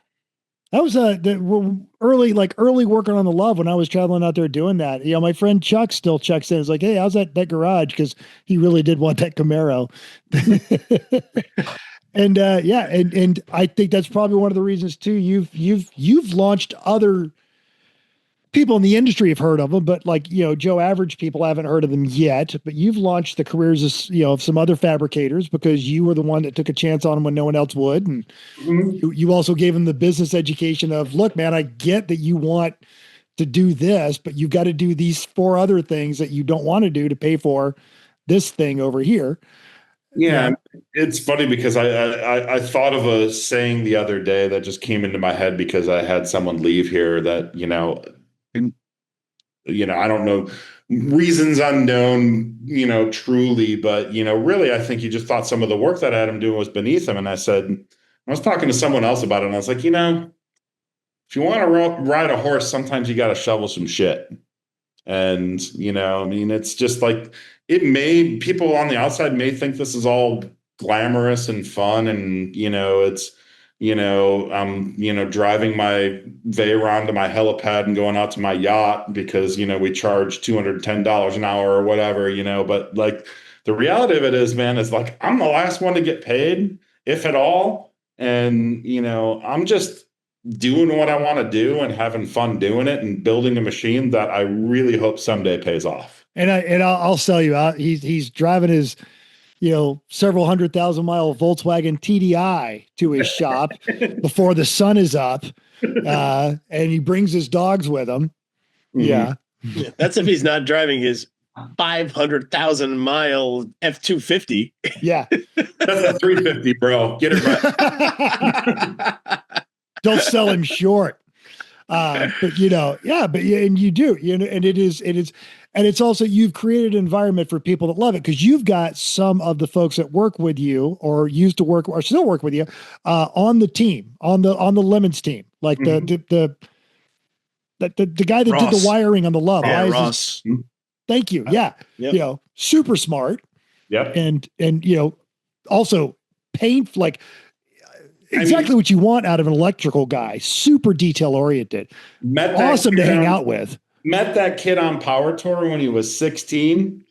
That was early working on the LUV when I was traveling out there doing that. My friend Chuck still checks in. It's like, hey, how's that garage? Because he really did want that Camaro. And and I think that's probably one of the reasons too. You've launched other people in the industry have heard of them, but Joe average people haven't heard of them yet. But you've launched the careers of some other fabricators because you were the one that took a chance on them when no one else would, and you also gave them the business education of, look, man, I get that you want to do this, but you've got to do these 4 other things that you don't want to do to pay for this thing over here. Yeah, it's funny because I thought of a saying the other day that just came into my head because I had someone leave here that, I don't know, reasons unknown, truly, but, really, I think he just thought some of the work that I had him doing was beneath him. And I was talking to someone else about it, and I was like, if you want to ride a horse, sometimes you got to shovel some shit. And, it's just like, people on the outside may think this is all glamorous and fun. And, it's, I'm, driving my Veyron to my helipad and going out to my yacht because, we charge $210 an hour or whatever, but the reality of it is, man, is I'm the last one to get paid, if at all. And, I'm just doing what I want to do and having fun doing it and building a machine that I really hope someday pays off. And I'll sell you out. He's driving his, several 100,000-mile Volkswagen TDI to his shop before the sun is up. And he brings his dogs with him. Yeah. That's if he's not driving his 500,000-mile F-250. Yeah. That's a 350, bro. Get it right. Don't sell him short. But and you do, and it is, and it's also, you've created an environment for people that love it, because you've got some of the folks that work with you or used to work or still work with you on the team, on the Lemons team, like the guy that Ross. did the wiring on the LUV. Yeah, Ross. Thank you. Yeah. Yep. Super smart. Yep. And also painful, exactly what you want out of an electrical guy. Super detail oriented. Awesome to hang out with. Met that kid on Power Tour when he was 16.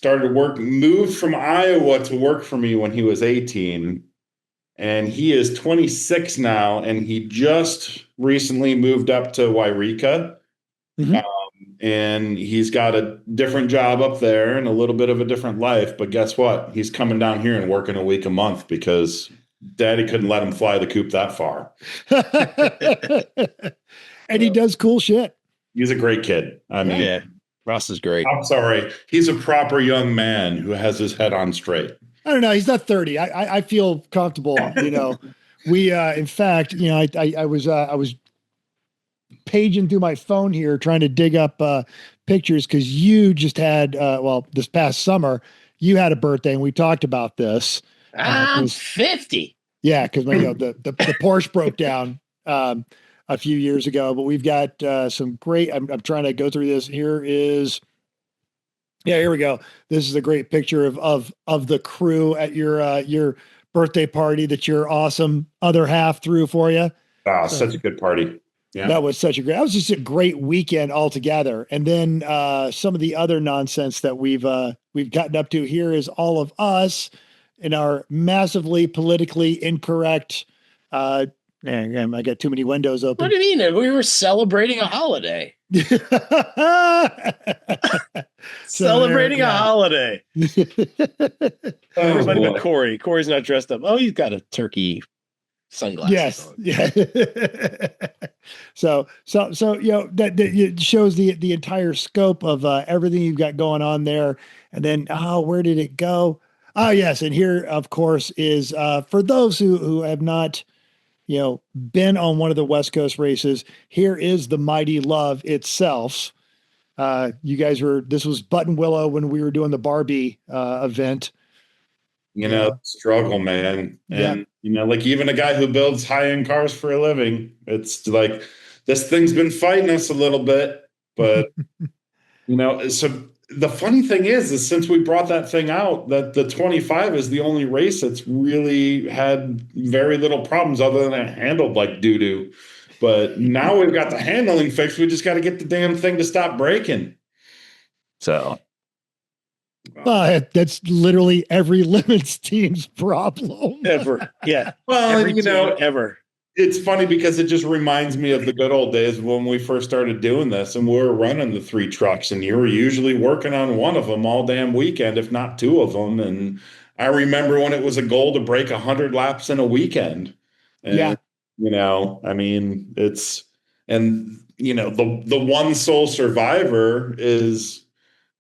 Moved from Iowa to work for me when he was 18. And he is 26 now, and he just recently moved up to Wairika. And he's got a different job up there and a little bit of a different life. But guess what? He's coming down here and working a week a month because Daddy couldn't let him fly the coop that far. And he does cool shit. He's a great kid. I mean, yeah, Ross is great. I'm sorry. He's a proper young man who has his head on straight. I don't know. He's not 30. I feel comfortable. We, in fact, I was paging through my phone here, trying to dig up pictures. Cause you just had, this past summer, you had a birthday and we talked about this. I'm 50. Yeah. Cause the Porsche broke down, a few years ago, but we've got some great, I'm trying to go through this. Here we go. This is a great picture of the crew at your birthday party that your awesome other half threw for you. Such a good party. Yeah. That was just a great weekend altogether. And then some of the other nonsense that we've gotten up to here is all of us in our massively politically incorrect Yeah, I got too many windows What open. do you mean? We were celebrating a holiday. Celebrating a holiday. Everybody but Corey. Corey's not dressed up. Oh, he's got a turkey sunglasses on. Yeah. So that it shows the entire scope of everything you've got going on there. And then where did it go? Oh yes, and here of course is for those who have not been on one of the West Coast races, here is the mighty LUV itself. You guys this was Button Willow when we were doing the Barbie event. Struggle, man. And, like even a guy who builds high-end cars for a living, it's like, this thing's been fighting us a little bit, but, so the funny thing is since we brought that thing out, that the 25 is the only race that's really had very little problems other than it handled like doo-doo. But now we've got the handling fixed. We just got to get the damn thing to stop breaking. So. That's literally every Lemons team's problem. Ever. Yeah. Well, ever. It's funny because it just reminds me of the good old days when we first started doing this and we were running the 3 trucks and you were usually working on one of them all damn weekend, if not 2 of them. And I remember when it was a goal to break 100 laps in a weekend. And, I mean, the one sole survivor is,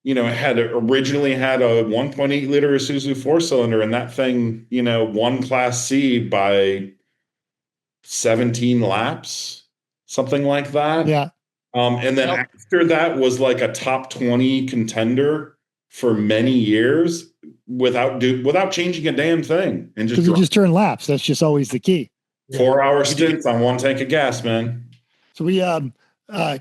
originally had a 1.8 liter Isuzu 4-cylinder and that thing, won Class C by 17 laps, something like that. Yeah. And then after that was like a top 20 contender for many years without changing a damn thing. And just turn laps. That's just always the key. 4-hour stints on 1 tank of gas, man. So we, a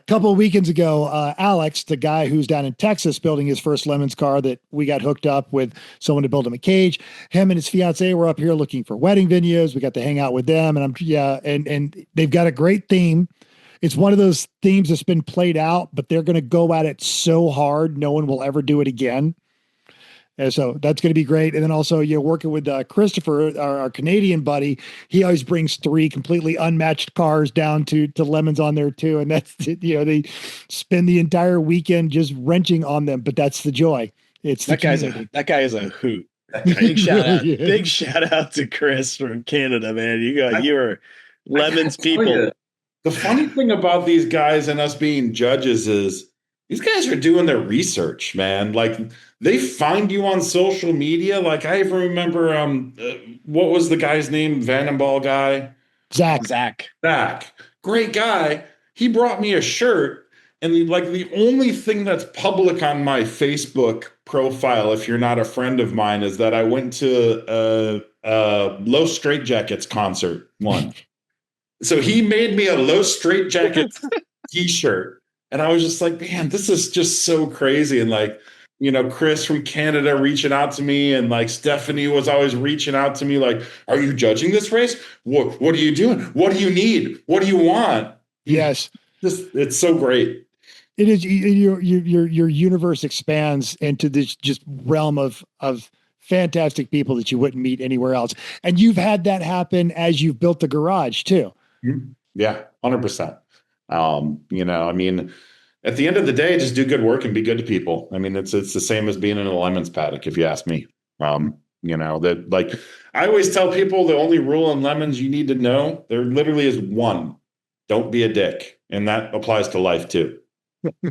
couple of weekends ago, Alex, the guy who's down in Texas building his first Lemons car that we got hooked up with someone to build him a cage. Him and his fiance were up here looking for wedding venues. We got to hang out with them and they've got a great theme. It's one of those themes that's been played out, but they're going to go at it so hard. No one will ever do it again. And so that's going to be great. And then also working with Christopher, our Canadian buddy, he always brings 3 completely unmatched cars down to Lemons on there too. And that's, they spend the entire weekend just wrenching on them, but that's the joy. It's that guy is a hoot. Big shout out to Chris from Canada, man. You're Lemons people. The funny thing about these guys and us being judges is these guys are doing their research, man. Like they find you on social media. Like I remember, what was the guy's name? Vandenball guy? Zach. Great guy. He brought me a shirt. And the only thing that's public on my Facebook profile, if you're not a friend of mine, is that I went to a Los Straitjackets concert one. So he made me a Los Straitjackets t-shirt. And I was just like, man, this is just so crazy. And Chris from Canada reaching out to me, and Stephanie was always reaching out to me like, are you judging this race? What are you doing? What do you need? What do you want? Yes. It's so great. It is. Your universe expands into this just realm of fantastic people that you wouldn't meet anywhere else. And you've had that happen as you've built the garage too. Yeah, 100%. I mean, at the end of the day, just do good work and be good to people. I mean, it's the same as being in a Lemons paddock, if you ask me. That I always tell people the only rule in Lemons you need to know, there literally is one: don't be a dick, and that applies to life too.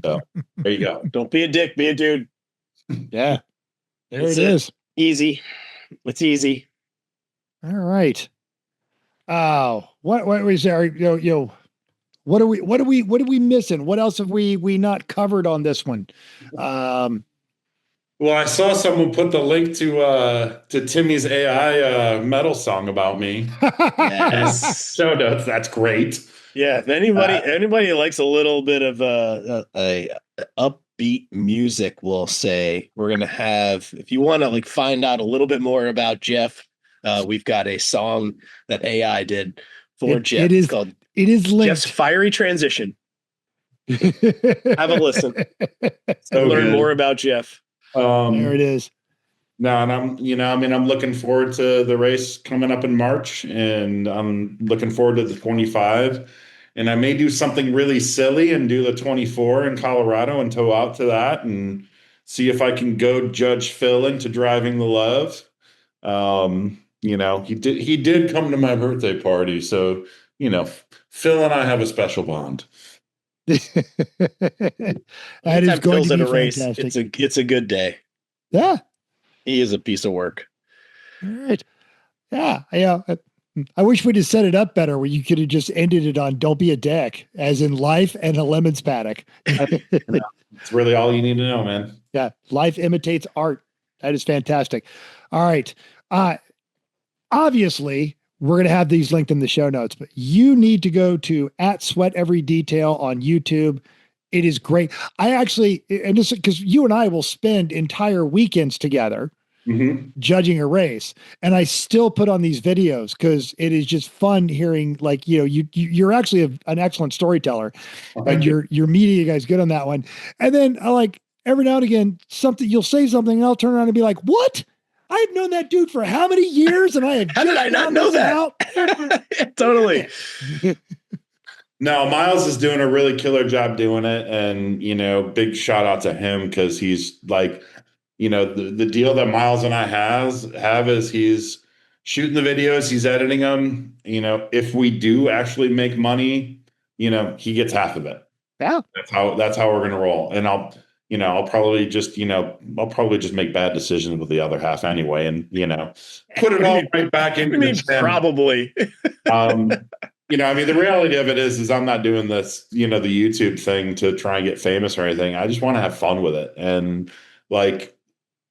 So there you go. Don't be a dick, be a dude. Yeah, there it is. Easy. It's easy. All right. Oh, what was there? What are we missing? What else have we not covered on this one? Well, I saw someone put the link to Timmy's AI metal song about me. Yes. Show notes. That's great. Yeah. If anybody likes a little bit of a upbeat music, we'll say we're gonna have. If you want to find out a little bit more about Geoff, we've got a song that AI did for Geoff. It is linked. Geoff's Fiery Transition. Have a listen. So learn more about Geoff. There it is. No, and I'm looking forward to the race coming up in March, and I'm looking forward to the 25. And I may do something really silly and do the 24 in Colorado and tow out to that and see if I can go judge Phil into driving the LUV. He did come to my birthday party, so Phil and I have a special bond. That Anytime is going Phil's to at be a race, fantastic. it's a good day. Yeah. He is a piece of work. All right. Yeah. Yeah. I wish we'd have set it up better where you could have just ended it on "Don't be a dick," as in life and a lemons paddock. It's really all you need to know, man. Yeah. Life imitates art. That is fantastic. All right. Obviously, we're going to have these linked in the show notes, but you need to go to @SweatEveryDetail on YouTube. It is great. I actually, and this because you and I will spend entire weekends together judging a race, and I still put on these videos because it is just fun hearing, like, you're actually an excellent storyteller, and your media guy's good on that one. And then I like every now and again you'll say something, and I'll turn around and be like, "What? I've known that dude for how many years, and I have How did I not know that?" Totally. No, Miles is doing a really killer job doing it. And, big shout out to him because he's like, the deal that Miles and I have is he's shooting the videos, he's editing them. If we do actually make money, he gets half of it. Yeah. That's how we're going to roll. And I'll probably just make bad decisions with the other half anyway. And, put it all right back into the channel. Probably. The reality of it is I'm not doing this, the YouTube thing to try and get famous or anything. I just want to have fun with it. And like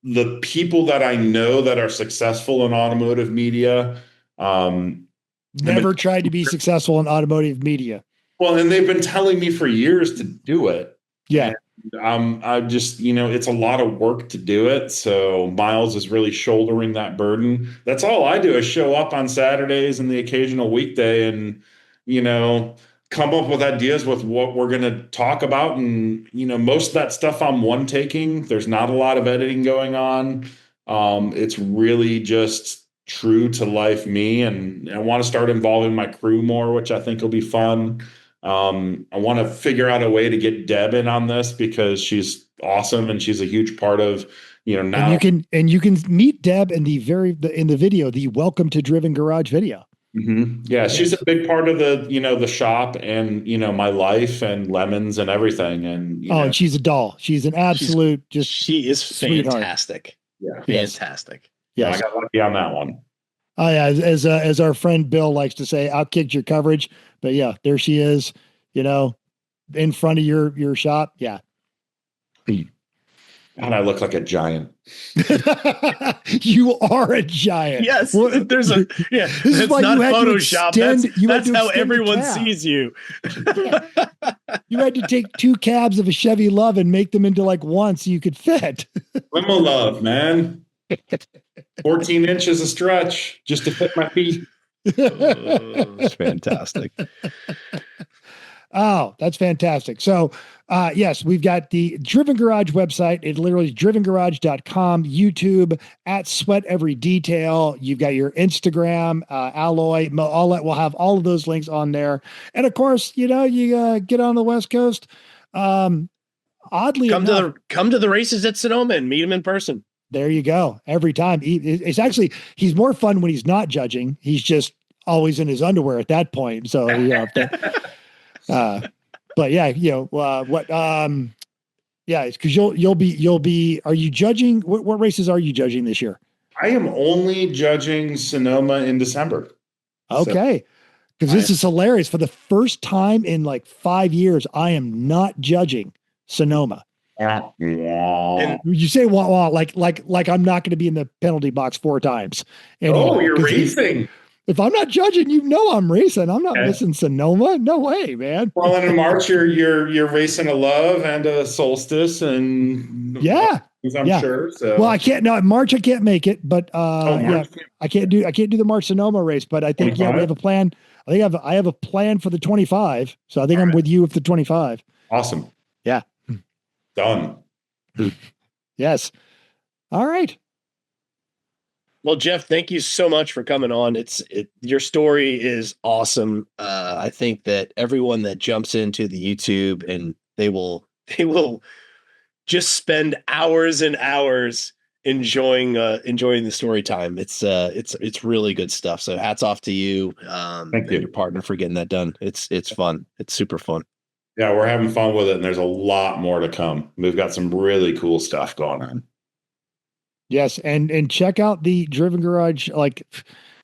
the people that I know that are successful in automotive media, never tried to be successful in automotive media. Well, and they've been telling me for years to do it. Yeah. I just, it's a lot of work to do it. So Miles is really shouldering that burden. That's all I do is show up on Saturdays and the occasional weekday and, come up with ideas with what we're going to talk about. And, most of that stuff I'm one taking. There's not a lot of editing going on. It's really just true to life me. And I want to start involving my crew more, which I think will be fun. I want to figure out a way to get Deb in on this because she's awesome and she's a huge part of, now. And you can meet Deb in the video, the Welcome to Driven Garage video. Mm-hmm. Yeah, she's a big part of the shop and my life and lemons and everything. And and she's a doll. She's an absolute she is fantastic. Yeah, fantastic. Yes, I got lucky on that one. Oh yeah, as our friend Bill likes to say, outkicked your coverage. But yeah, there she is, in front of your shop. Yeah. God, I look like a giant. You are a giant. Yes. This is why not you had Photoshop. to extend, that's how everyone sees you. You had to take 2 cabs of a Chevy LUV and make them into like one so you could fit. Limo love, man. 14 inches of stretch just to fit my feet. It's fantastic. Oh, that's fantastic. So, yes, we've got the Driven Garage website. It literally is drivengarage.com, YouTube @SweatEveryDetail. You've got your Instagram, Alloy, we'll have all of those links on there. And of course, you get on the West Coast. Oddly enough, come to the races at Sonoma and meet him in person. There you go. Every time. It's actually, he's more fun when he's not judging. He's just always in his underwear at that point. So, but yeah, it's because you'll be, are you judging? What races are you judging this year? I am only judging Sonoma in December. Okay. Because this is hilarious. For the first time in like 5 years, I am not judging Sonoma. And you say wah, like I'm not going to be in the penalty box 4 times. Anymore, you're racing. If I'm not judging, I'm racing. I'm not missing Sonoma. No way, man. Well, and in March you're racing a LUV and a Solstice, and I'm sure. So well, I can't. No, in March I can't make it, but I can't do the March Sonoma race. But I think 25? We have a plan. I think I have a plan for the 25. So I think I'm with you with the 25. Awesome. Yeah. Done. Yes. All right. Well, Geoff, thank you so much for coming on. Your story is awesome. I think that everyone that jumps into the YouTube and they will just spend hours and hours enjoying the story time. It's really good stuff. So hats off to you, Thank you. and your partner for getting that done. It's fun. It's super fun. Yeah, we're having fun with it, and there's a lot more to come. We've got some really cool stuff going on. Yes, and check out the Driven Garage. Like,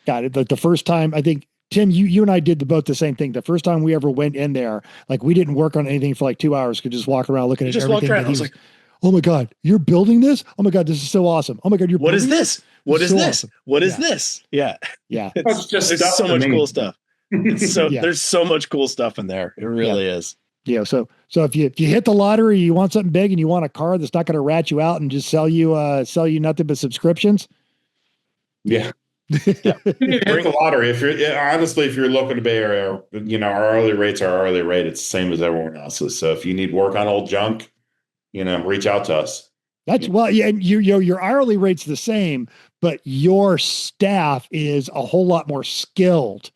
God, the first time, I think, Tim, you and I did both the same thing. The first time we ever went in there, like, we didn't work on anything for like 2 hours. Could just walk around looking at everything. I was like, oh my God, you're building this? Oh my God, this is so awesome. Oh my God, what is this? What is this? Awesome. What is this? Yeah. Yeah. That's just There's so much cool stuff. Yeah. There's so much cool stuff in there. It really is. Yeah. So if you hit the lottery, you want something big and you want a car that's not going to rat you out and just sell you nothing but subscriptions. Yeah. Yeah. You need to hit the lottery. If you're looking to Bay Area, our hourly rates are hourly rate. It's the same as everyone else's. So if you need work on old junk, reach out to us. That's and your hourly rate's the same, but your staff is a whole lot more skilled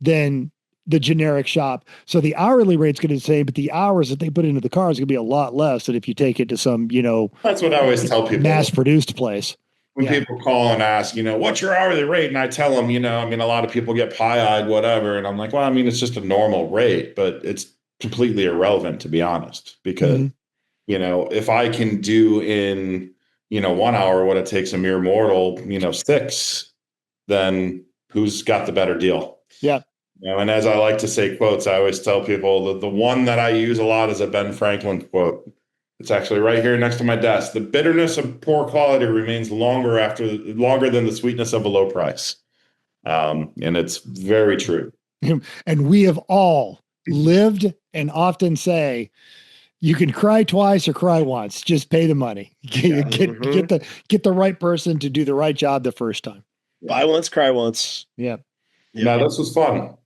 than the generic shop. So the hourly rate's going to be the same, but the hours that they put into the car is going to be a lot less than if you take it to some, that's what I always tell people. Mass produced place. When people call and ask, what's your hourly rate? And I tell them, a lot of people get pie-eyed, whatever. And I'm like, well, it's just a normal rate, but it's completely irrelevant, to be honest, because, if I can do in, 1 hour what it takes a mere mortal, 6, then who's got the better deal? Yeah. And as I like to say quotes, I always tell people that the one that I use a lot is a Ben Franklin quote. It's actually right here next to my desk. The bitterness of poor quality remains longer than the sweetness of a low price. And it's very true. And we have all lived and often say, you can cry twice or cry once. Just pay the money. Get the right person to do the right job the first time. Buy once, cry once. Yeah. No, this was fun.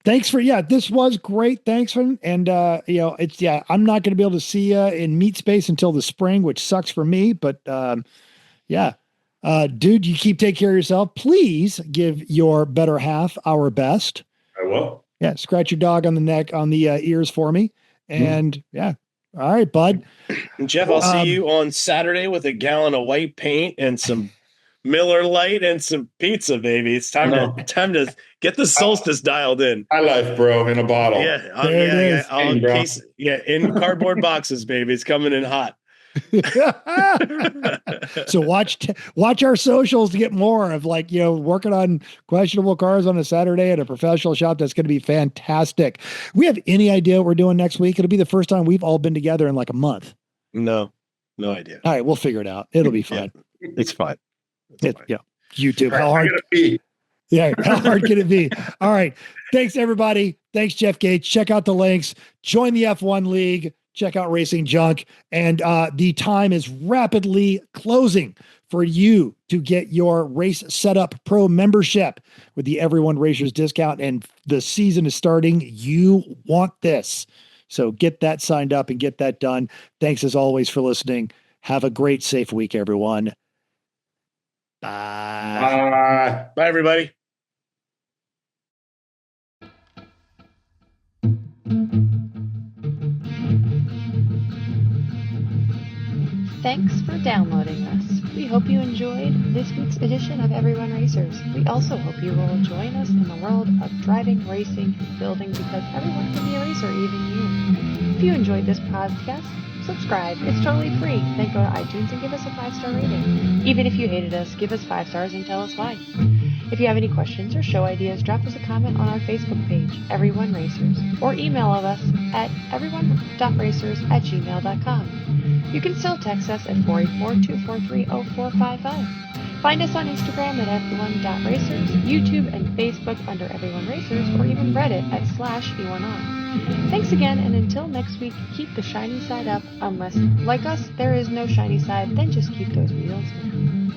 Thanks this was great. Thanks for, and I'm not going to be able to see you in meat space until the spring, which sucks for me, but dude, you keep taking care of yourself. Please give your better half our best. I will. Yeah. Scratch your dog on the neck, on the ears for me. And all right, bud. Geoff, I'll see you on Saturday with a gallon of white paint and some Miller Lite and some pizza, baby. It's time to get the solstice dialed in. High life, bro, in a bottle. In cardboard boxes, baby. It's coming in hot. So watch our socials to get more of working on questionable cars on a Saturday at a professional shop. That's going to be fantastic. We have any idea what we're doing next week? It'll be the first time we've all been together in like a month. No idea. All right, we'll figure it out. It'll be fine. It's fine. YouTube. How hard? Yeah, how hard can it be? All right. Thanks, everybody. Thanks, Geoff Gates. Check out the links. Join the F1 League. Check out Racing Junk. And the time is rapidly closing for you to get your Race Setup Pro membership with the Everyone Racers discount. And the season is starting. You want this. So get that signed up and get that done. Thanks, as always, for listening. Have a great, safe week, everyone. Bye. Bye, everybody. Thanks for downloading us. We hope you enjoyed this week's edition of Everyone Racers. We also hope you will join us in the world of driving, racing, and building, because everyone can be a racer, even you. If you enjoyed this podcast, subscribe. It's totally free. Then go to iTunes and give us a 5-star rating. Even if you hated us, give us 5 stars and tell us why. If you have any questions or show ideas, drop us a comment on our Facebook page, Everyone Racers, or email us at everyone.racers@gmail.com. You can still text us at 484-243-0455. Find us on Instagram at everyone.racers, YouTube and Facebook under Everyone Racers, or even Reddit at /E1R. Thanks again, and until next week, keep the shiny side up, unless, like us, there is no shiny side, then just keep those wheels down.